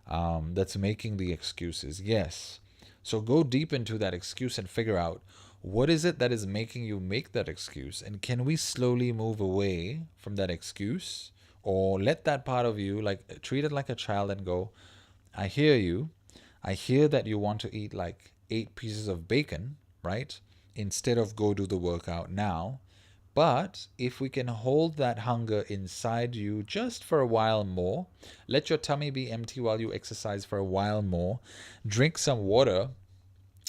That's making the excuses. Yes. So go deep into that excuse and figure out, what is it that is making you make that excuse? And can we slowly move away from that excuse? Or let that part of you, like, treat it like a child and go, I hear you. I hear that you want to eat like 8 pieces of bacon, right? Instead of go do the workout now. But if we can hold that hunger inside you just for a while more, let your tummy be empty while you exercise for a while more, drink some water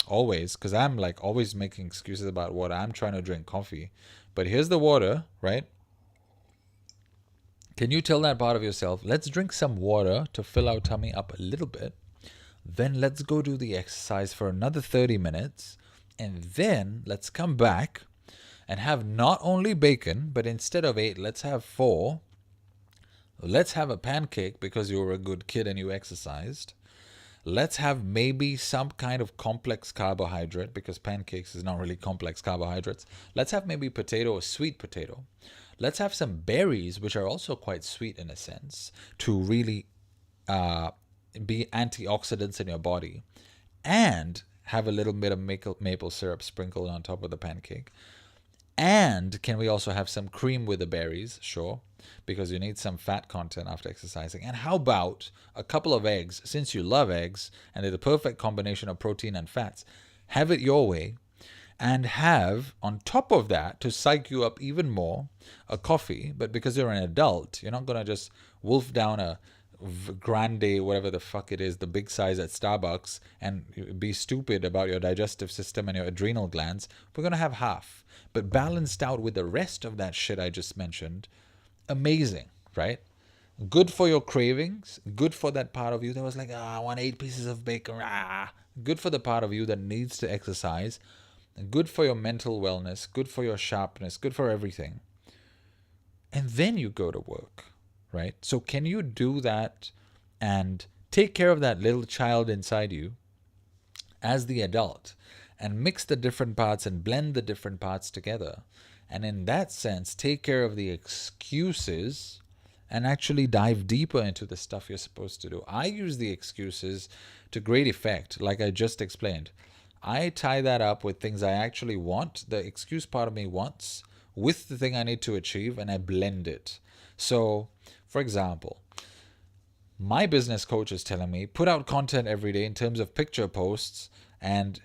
always, because I'm like always making excuses about water. I'm trying to drink coffee. But here's the water, right? Can you tell that part of yourself, let's drink some water to fill our tummy up a little bit. Then let's go do the exercise for another 30 minutes. And then let's come back and have not only bacon, but instead of 8, let's have 4. Let's have a pancake because you were a good kid and you exercised. Let's have maybe some kind of complex carbohydrate, because pancakes is not really complex carbohydrates. Let's have maybe potato or sweet potato. Let's have some berries, which are also quite sweet in a sense, to really be antioxidants in your body. And have a little bit of maple syrup sprinkled on top of the pancake. And can we also have some cream with the berries? Sure, because you need some fat content after exercising. And how about a couple of eggs, since you love eggs, and they're the perfect combination of protein and fats. Have it your way. And have, on top of that, to psych you up even more, a coffee. But because you're an adult, you're not going to just wolf down a grande, whatever the fuck it is, the big size at Starbucks, and be stupid about your digestive system and your adrenal glands, we're going to have half. But balanced out with the rest of that shit I just mentioned, amazing, right? Good for your cravings, good for that part of you that was like, I want 8 pieces of bacon. Good for the part of you that needs to exercise, good for your mental wellness, good for your sharpness, good for everything. And then you go to work, right? So can you do that and take care of that little child inside you as the adult and mix the different parts and blend the different parts together? And in that sense, take care of the excuses and actually dive deeper into the stuff you're supposed to do. I use the excuses to great effect, like I just explained. I tie that up with things I actually want, the excuse part of me wants, with the thing I need to achieve, and I blend it. So, for example, my business coach is telling me put out content every day in terms of picture posts and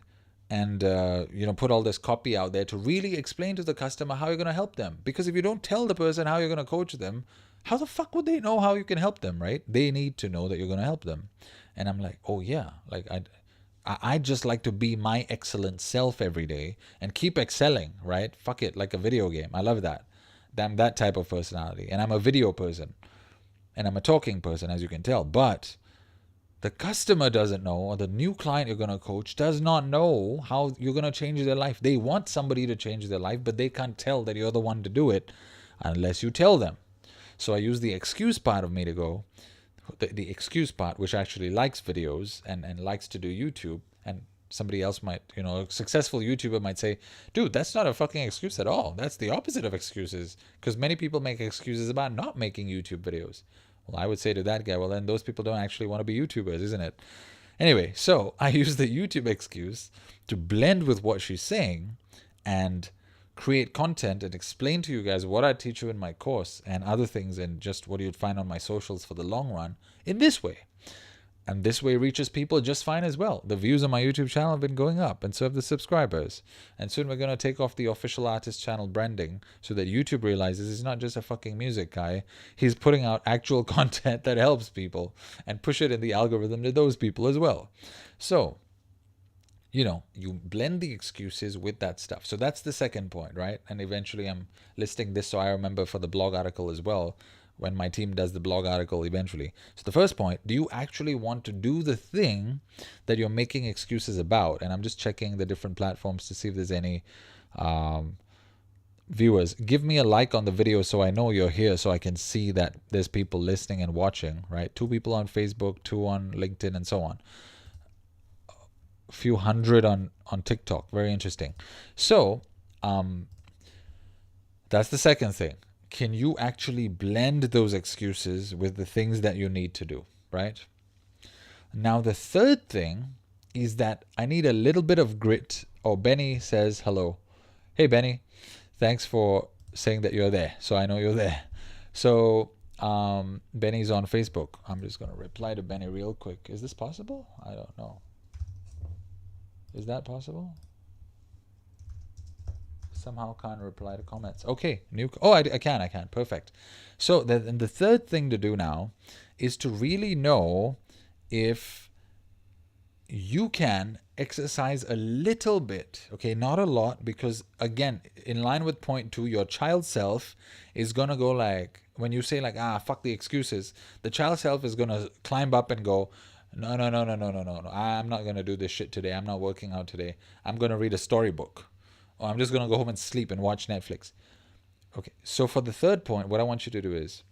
put all this copy out there to really explain to the customer how you're going to help them. Because if you don't tell the person how you're going to coach them, how the fuck would they know how you can help them, right? They need to know that you're going to help them. And I'm like, oh yeah, like I just like to be my excellent self every day and keep excelling, right? Fuck it, like a video game. I love that. I'm that type of personality. And I'm a video person. And I'm a talking person, as you can tell. But the customer doesn't know, or the new client you're going to coach does not know how you're going to change their life. They want somebody to change their life, but they can't tell that you're the one to do it unless you tell them. So I use the excuse part of me to go, the excuse part, which actually likes videos and likes to do YouTube. And somebody else might, a successful YouTuber might say, dude, that's not a fucking excuse at all. That's the opposite of excuses. Because many people make excuses about not making YouTube videos. Well, I would say to that guy, well, then those people don't actually want to be YouTubers, isn't it? Anyway, so I use the YouTube excuse to blend with what she's saying and create content and explain to you guys what I teach you in my course and other things and just what you'd find on my socials for the long run in this way. And this way reaches people just fine as well. The views on my YouTube channel have been going up, and so have the subscribers. And soon we're going to take off the official artist channel branding so that YouTube realizes he's not just a fucking music guy. He's putting out actual content that helps people and push it in the algorithm to those people as well. So, you blend the excuses with that stuff. So that's the second point, right? And eventually I'm listing this so I remember for the blog article as well, when my team does the blog article eventually. So the first point, do you actually want to do the thing that you're making excuses about? And I'm just checking the different platforms to see if there's any viewers. Give me a like on the video so I know you're here, so I can see that there's people listening and watching, right? 2 people on Facebook, 2 on LinkedIn, and so on. A few hundred on TikTok. Very interesting. So that's the second thing. Can you actually blend those excuses with the things that you need to do, right? Now, the third thing is that I need a little bit of grit. Oh, Benny says hello. Hey, Benny. Thanks for saying that you're there, so I know you're there. So Benny's on Facebook. I'm just going to reply to Benny real quick. Is this possible? I don't know. Is that possible? Somehow can't reply to comments. Okay, I can. Perfect. So the third thing to do now is to really know if you can exercise a little bit, okay, not a lot, because again, in line with point 2, your child self is gonna go like, when you say like, fuck the excuses, the child self is gonna climb up and go, no, I'm not gonna do this shit today. I'm not working out today. I'm gonna read a storybook. Or I'm just going to go home and sleep and watch Netflix. Okay, so for the third point, what I want you to do is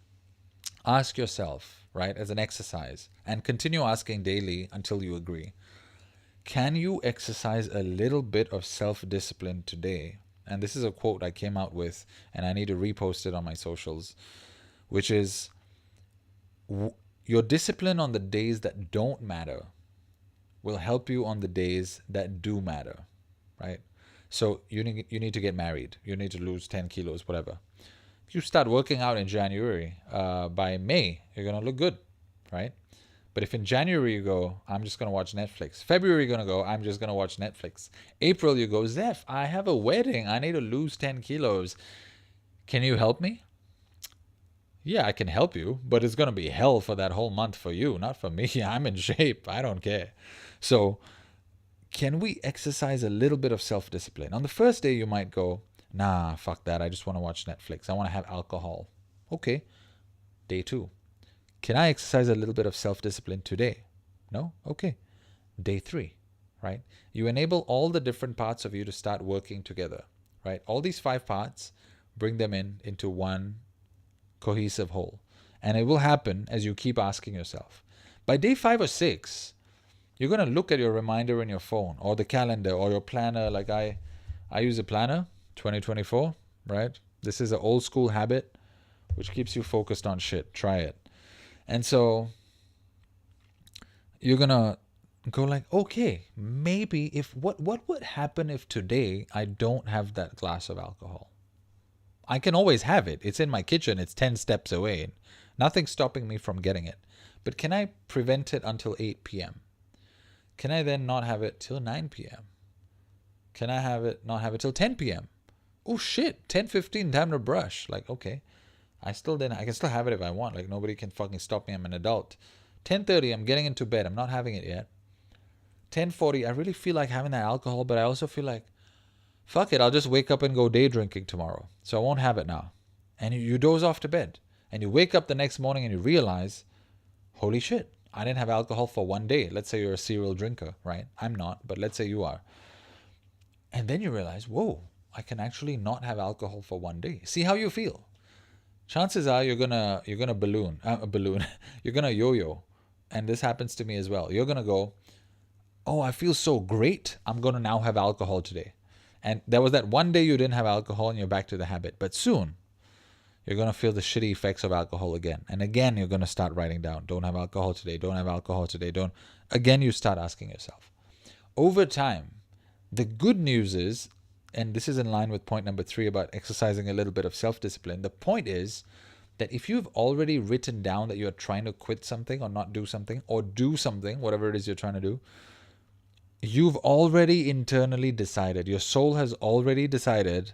ask yourself, right, as an exercise, and continue asking daily until you agree. Can you exercise a little bit of self-discipline today? And this is a quote I came out with, and I need to repost it on my socials, which is, your discipline on the days that don't matter will help you on the days that do matter, right? So you need to get married. You need to lose 10 kilos, whatever. If you start working out in January, by May, you're going to look good, right? But if in January you go, I'm just going to watch Netflix. February you're going to go, I'm just going to watch Netflix. April you go, Zeph, I have a wedding. I need to lose 10 kilos. Can you help me? Yeah, I can help you, but it's going to be hell for that whole month for you, not for me. I'm in shape. I don't care. So, can we exercise a little bit of self discipline? On the first day, you might go, nah, fuck that. I just want to watch Netflix. I want to have alcohol. Okay. Day two, can I exercise a little bit of self discipline today? No? Okay. Day three, right? You enable all the different parts of you to start working together, right? All these 5 parts, bring them into one cohesive whole. And it will happen as you keep asking yourself. By day 5 or 6, you're going to look at your reminder in your phone or the calendar or your planner. Like I use a planner, 2024, right? This is an old school habit which keeps you focused on shit. Try it. And so you're going to go like, okay, maybe if what would happen if today I don't have that glass of alcohol? I can always have it. It's in my kitchen. It's 10 steps away. Nothing's stopping me from getting it. But can I prevent it until 8 p.m.? Can I then not have it till 9 p.m.? Can I not have it till 10 p.m.? Oh shit, 10:15, time to brush. Like, okay. I can still have it if I want. Like, nobody can fucking stop me. I'm an adult. 10:30, I'm getting into bed. I'm not having it yet. 10:40, I really feel like having that alcohol, but I also feel like, fuck it, I'll just wake up and go day drinking tomorrow. So I won't have it now. And you doze off to bed. And you wake up the next morning and you realize, holy shit, I didn't have alcohol for one day. Let's say you're a serial drinker, right? I'm not, but let's say you are. And then you realize, whoa, I can actually not have alcohol for one day. See how you feel. Chances are you're gonna balloon. You're gonna yo-yo. And this happens to me as well. You're gonna go, oh, I feel so great. I'm gonna now have alcohol today. And there was that one day you didn't have alcohol and you're back to the habit. But soon, you're going to feel the shitty effects of alcohol again. And again, you're going to start writing down, don't have alcohol today, don't have alcohol today, don't. Again, you start asking yourself. Over time, the good news is, and this is in line with point number 3 about exercising a little bit of self-discipline. The point is that if you've already written down that you're trying to quit something or not do something or do something, whatever it is you're trying to do, you've already internally decided, your soul has already decided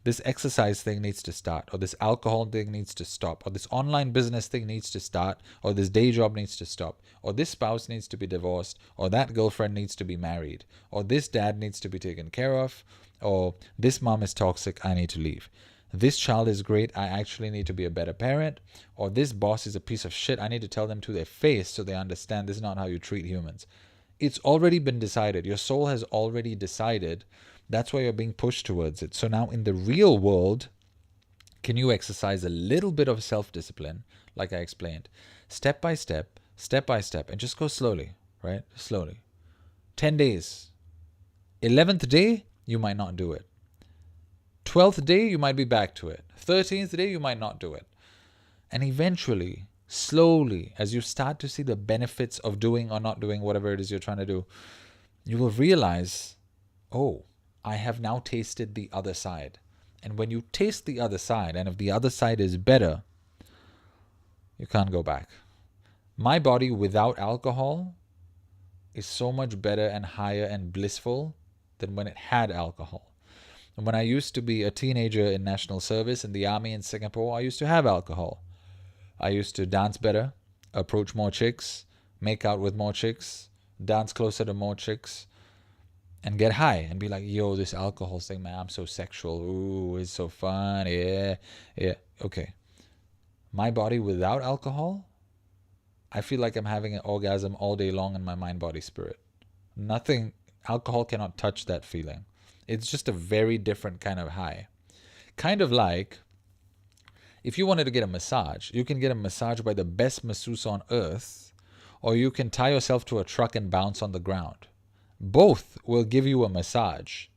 this exercise thing needs to start, or this alcohol thing needs to stop, or this online business thing needs to start, or this day job needs to stop, or this spouse needs to be divorced, or that girlfriend needs to be married, or this dad needs to be taken care of, or this mom is toxic, I need to leave. This child is great, I actually need to be a better parent, or this boss is a piece of shit, I need to tell them to their face so they understand this is not how you treat humans. It's already been decided. Your soul has already decided. That's why you're being pushed towards it. So now in the real world, can you exercise a little bit of self-discipline, like I explained, step by step, and just go slowly, right? Slowly. 10 days. 11th day, you might not do it. 12th day, you might be back to it. 13th day, you might not do it. And eventually, slowly, as you start to see the benefits of doing or not doing whatever it is you're trying to do, you will realize, oh, I have now tasted the other side. And when you taste the other side, and if the other side is better, you can't go back. My body without alcohol is so much better and higher and blissful than when it had alcohol. And when I used to be a teenager in national service in the army in Singapore, I used to have alcohol. I used to dance better, approach more chicks, make out with more chicks, dance closer to more chicks, and get high and be like, yo, this alcohol thing, man, I'm so sexual. Ooh, it's so fun. Yeah. Okay. My body without alcohol, I feel like I'm having an orgasm all day long in my mind, body, spirit. Nothing, alcohol cannot touch that feeling. It's just a very different kind of high. Kind of like, if you wanted to get a massage, you can get a massage by the best masseuse on earth, or you can tie yourself to a truck and bounce on the ground. Both will give you a massage,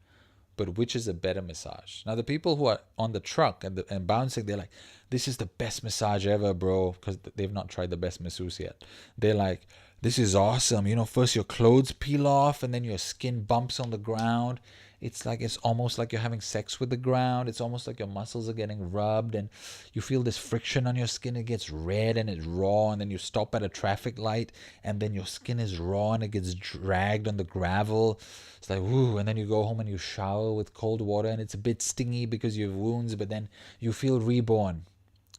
but which is a better massage? Now, the people who are on the truck and bouncing, they're like, this is the best massage ever, bro, because they've not tried the best masseuse yet. They're like, this is awesome. You know, first your clothes peel off and then your skin bumps on the ground. It's almost like you're having sex with the ground. It's almost like your muscles are getting rubbed and you feel this friction on your skin. It gets red and it's raw, and then you stop at a traffic light and then your skin is raw and it gets dragged on the gravel. It's like, woo, and then you go home and you shower with cold water and it's a bit stingy because you have wounds, but then you feel reborn.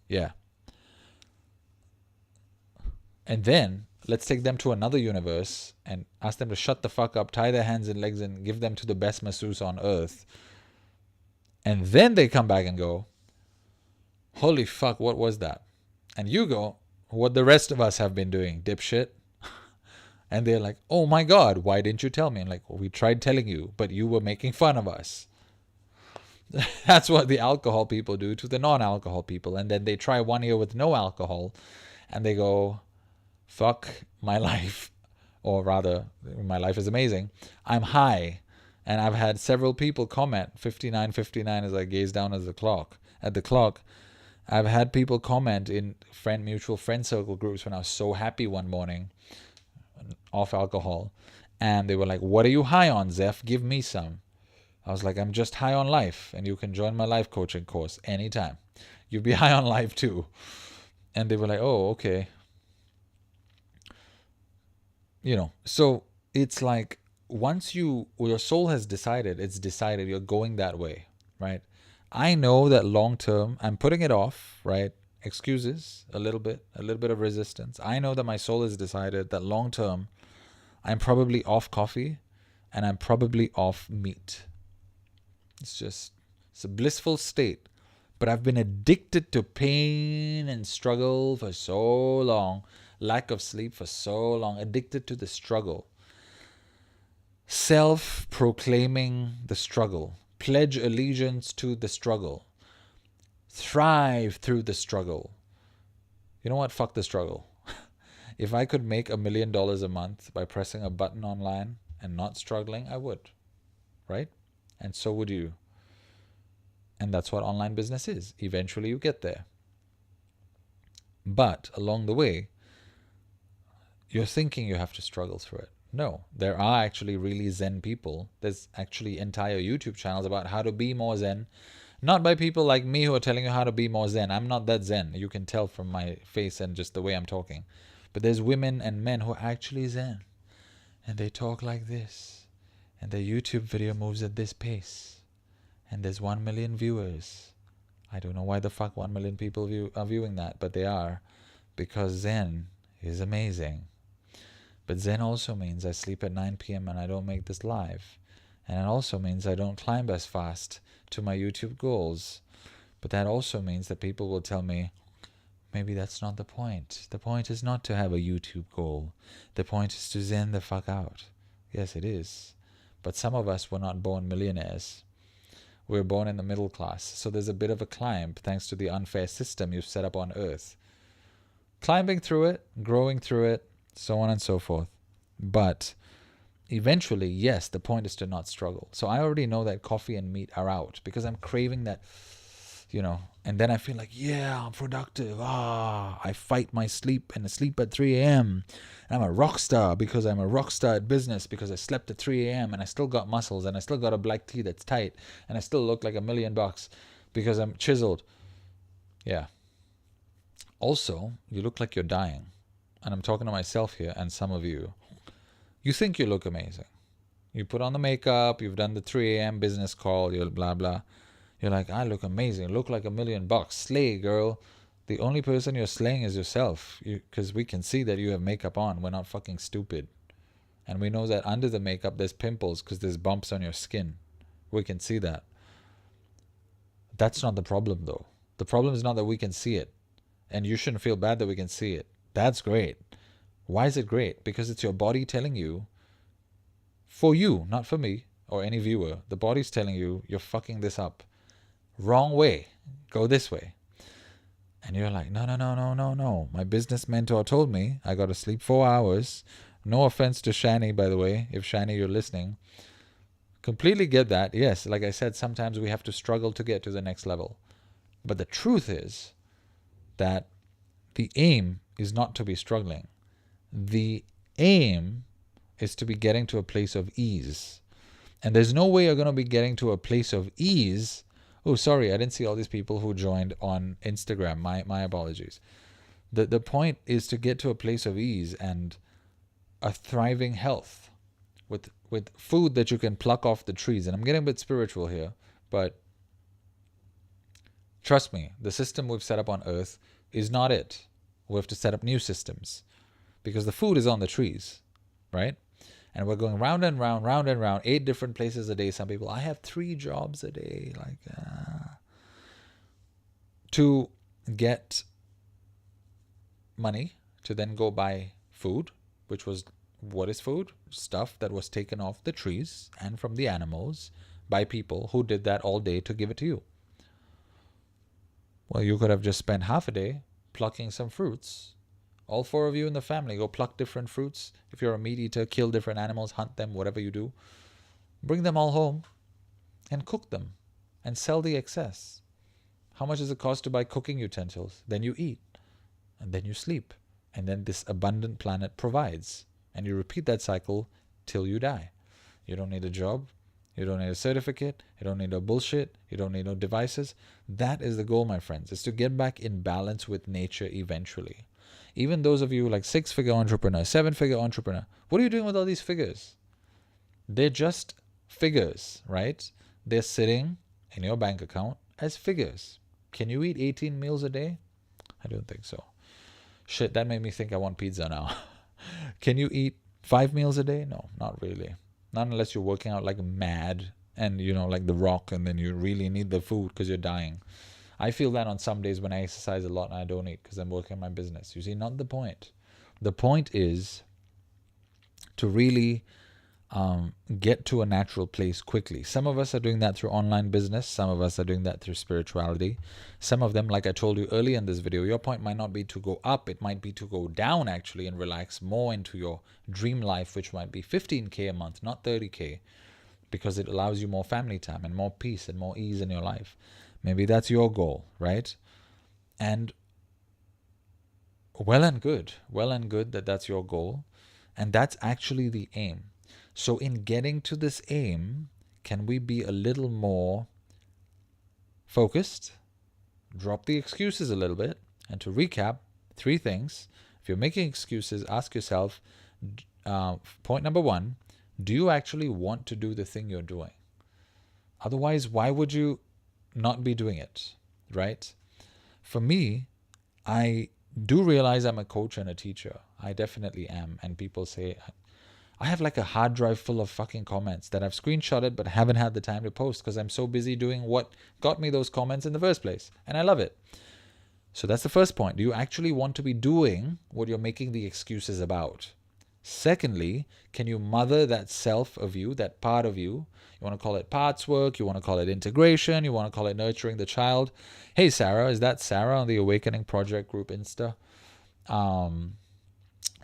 Yeah. And then let's take them to another universe and ask them to shut the fuck up, tie their hands and legs, and give them to the best masseuse on earth. And then they come back and go, holy fuck, what was that? And you go, what the rest of us have been doing, dipshit. And they're like, oh my God, why didn't you tell me? And like, well, we tried telling you, but you were making fun of us. That's what the alcohol people do to the non-alcohol people. And then they try 1 year with no alcohol and they go, fuck my life. Or rather, my life is amazing. I'm high. And I've had several people comment 59:59 as I gaze down at the clock. I've had people comment in mutual friend circle groups when I was so happy one morning off alcohol. And they were like, what are you high on, Zeph? Give me some. I was like, I'm just high on life, and you can join my life coaching course anytime. You'll be high on life too. And they were like, oh, okay. So it's like once your soul has decided, it's decided you're going that way, right? I know that long term, I'm putting it off, right? Excuses, a little bit of resistance. I know that my soul has decided that long term, I'm probably off coffee and I'm probably off meat. It's a blissful state. But I've been addicted to pain and struggle for so long, lack of sleep for so long, addicted to the struggle. Self-proclaiming the struggle. Pledge allegiance to the struggle. Thrive through the struggle. You know what? Fuck the struggle. If I could make $1 million a month by pressing a button online and not struggling, I would. Right? And so would you. And that's what online business is. Eventually you get there. But along the way, you're thinking you have to struggle through it. No, there are actually really Zen people. There's actually entire YouTube channels about how to be more Zen. Not by people like me who are telling you how to be more Zen. I'm not that Zen. You can tell from my face and just the way I'm talking. But there's women and men who are actually Zen. And they talk like this. And their YouTube video moves at this pace. And there's 1 million viewers. I don't know why the fuck 1 million people are viewing that, but they are. Because Zen is amazing. But Zen also means I sleep at 9 p.m. and I don't make this live. And it also means I don't climb as fast to my YouTube goals. But that also means that people will tell me, maybe that's not the point. The point is not to have a YouTube goal. The point is to Zen the fuck out. Yes, it is. But some of us were not born millionaires. We were born in the middle class. So there's a bit of a climb thanks to the unfair system you've set up on earth. Climbing through it, growing through it, so on and so forth. But eventually, yes, the point is to not struggle. So I already know that coffee and meat are out because I'm craving that, and then I feel like, yeah, I'm productive. I fight my sleep and I sleep at 3 a.m. And I'm a rock star because I'm a rock star at business because I slept at 3 a.m. and I still got muscles and I still got a black tee that's tight and I still look like $1 million because I'm chiseled. Yeah. Also, you look like you're dying. And I'm talking to myself here and some of you. You think you look amazing. You put on the makeup, you've done the 3 a.m. business call, you're blah, blah. You're like, I look amazing, look like $1 million. Slay, girl. The only person you're slaying is yourself. Because we can see that you have makeup on. We're not fucking stupid. And we know that under the makeup there's pimples because there's bumps on your skin. We can see that. That's not the problem though. The problem is not that we can see it. And you shouldn't feel bad that we can see it. That's great. Why is it great? Because it's your body telling you, for you, not for me or any viewer, the body's telling you, you're fucking this up. Wrong way. Go this way. And you're like, no. My business mentor told me I got to sleep 4 hours. No offense to Shani, by the way. If Shani, you're listening. Completely get that. Yes, like I said, sometimes we have to struggle to get to the next level. But the truth is that the aim is not to be struggling. The aim is to be getting to a place of ease. And there's no way you're going to be getting to a place of ease. Oh, sorry, I didn't see all these people who joined on Instagram. My apologies. The point is to get to a place of ease and a thriving health with food that you can pluck off the trees. And I'm getting a bit spiritual here, but trust me, the system we've set up on Earth is not it. We have to set up new systems. because the food is on the trees, right? And we're going round and round, round and round, 8 different places a day. Some people, I have 3 jobs a day, like to get money to then go buy food, which was, what is food? Stuff that was taken off the trees and from the animals by people who did that all day to give it to you. Well, you could have just spent half a day plucking some fruits. All 4 of you in the family go pluck different fruits. If you're a meat eater, kill different animals, hunt them, whatever you do. Bring them all home and cook them and sell the excess. How much does it cost to buy cooking utensils? Then you eat and then you sleep. And then this abundant planet provides. And you repeat that cycle till you die. You don't need a job. You don't need a certificate. You don't need no bullshit. You don't need no devices. That is the goal, my friends, is to get back in balance with nature eventually. Even those of you like 6-figure entrepreneur, 7-figure entrepreneur, what are you doing with all these figures? They're just figures, right? They're sitting in your bank account as figures. Can you eat 18 meals a day? I don't think so. Shit, that made me think I want pizza now. Can you eat 5 meals a day? No, not really. Not unless you're working out like mad and, like The Rock, and then you really need the food because you're dying. I feel that on some days when I exercise a lot and I don't eat because I'm working on my business. You see, not the point. The point is to really get to a natural place quickly. Some of us are doing that through online business. Some of us are doing that through spirituality. Some of them, like I told you earlier in this video, your point might not be to go up. It might be to go down actually and relax more into your dream life, which might be 15K a month, not 30K, because it allows you more family time and more peace and more ease in your life. Maybe that's your goal, right? And well and good that that's your goal. And that's actually the aim. So in getting to this aim, can we be a little more focused? Drop the excuses a little bit. And to recap, 3 things. If you're making excuses, ask yourself, point number 1, do you actually want to do the thing you're doing? Otherwise, why would you not be doing it, right? For me, I do realize I'm a coach and a teacher. I definitely am. And people say, I have like a hard drive full of fucking comments that I've screenshotted but haven't had the time to post because I'm so busy doing what got me those comments in the first place. And I love it. So that's the first point. Do you actually want to be doing what you're making the excuses about? Secondly, can you mother that self of you, that part of you? You want to call it parts work. You want to call it integration. You want to call it nurturing the child. Hey, Sarah, is that Sarah on the Awakening Project group Insta?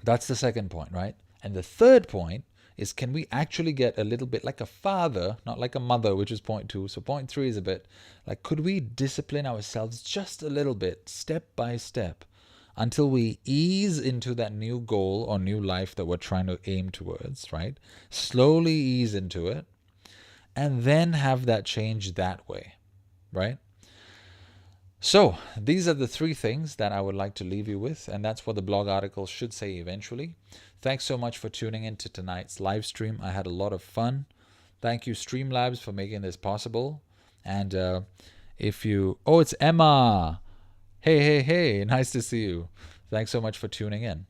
That's the second point, right? And the third point is, can we actually get a little bit like a father, not like a mother, which is point 2. So point 3 is a bit like, could we discipline ourselves just a little bit, step by step, until we ease into that new goal or new life that we're trying to aim towards, right? Slowly ease into it and then have that change that way, right? So these are the 3 things that I would like to leave you with, and that's what the blog article should say eventually. Thanks so much for tuning in to tonight's live stream. I had a lot of fun. Thank you, Streamlabs, for making this possible. And if you... Oh, it's Emma! Hey, nice to see you. Thanks so much for tuning in.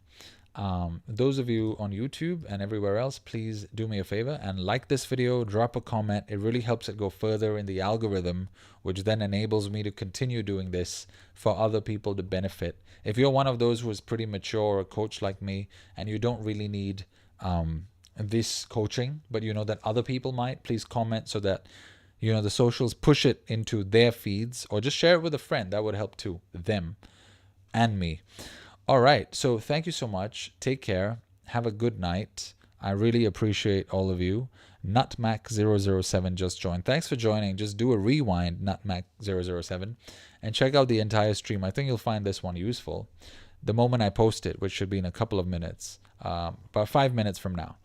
Those of you on YouTube and everywhere else, please do me a favor and like this video, drop a comment. It really helps it go further in the algorithm, which then enables me to continue doing this for other people to benefit. If you're one of those who is pretty mature or a coach like me and you don't really need this coaching, but you know that other people might, please comment so that the socials push it into their feeds, or just share it with a friend. That would help too, them and me. All right, so thank you so much. Take care. Have a good night. I really appreciate all of you. Nutmac007 just joined. Thanks for joining. Just do a rewind, Nutmac007, and check out the entire stream. I think you'll find this one useful the moment I post it, which should be in a couple of minutes, about 5 minutes from now.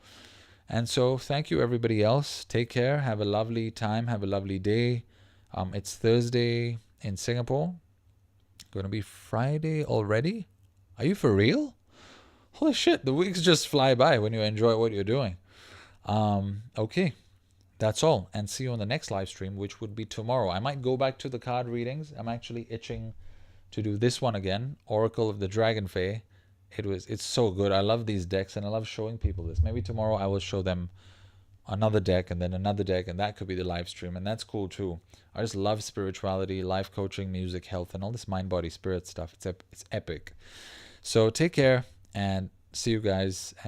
And so thank you, everybody else. Take care. Have a lovely time. Have a lovely day. It's Thursday in Singapore. Going to be Friday already. Are you for real? Holy shit, the weeks just fly by when you enjoy what you're doing. Okay, that's all. And see you on the next live stream, which would be tomorrow. I might go back to the card readings. I'm actually itching to do this one again. Oracle of the Dragon Fae It's so good. I love these decks and I love showing people this. Maybe tomorrow I will show them another deck and then another deck, and that could be the live stream, and that's cool too. I just love spirituality, life coaching, music, health, and all this mind, body, spirit stuff. It's epic. So take care and see you guys.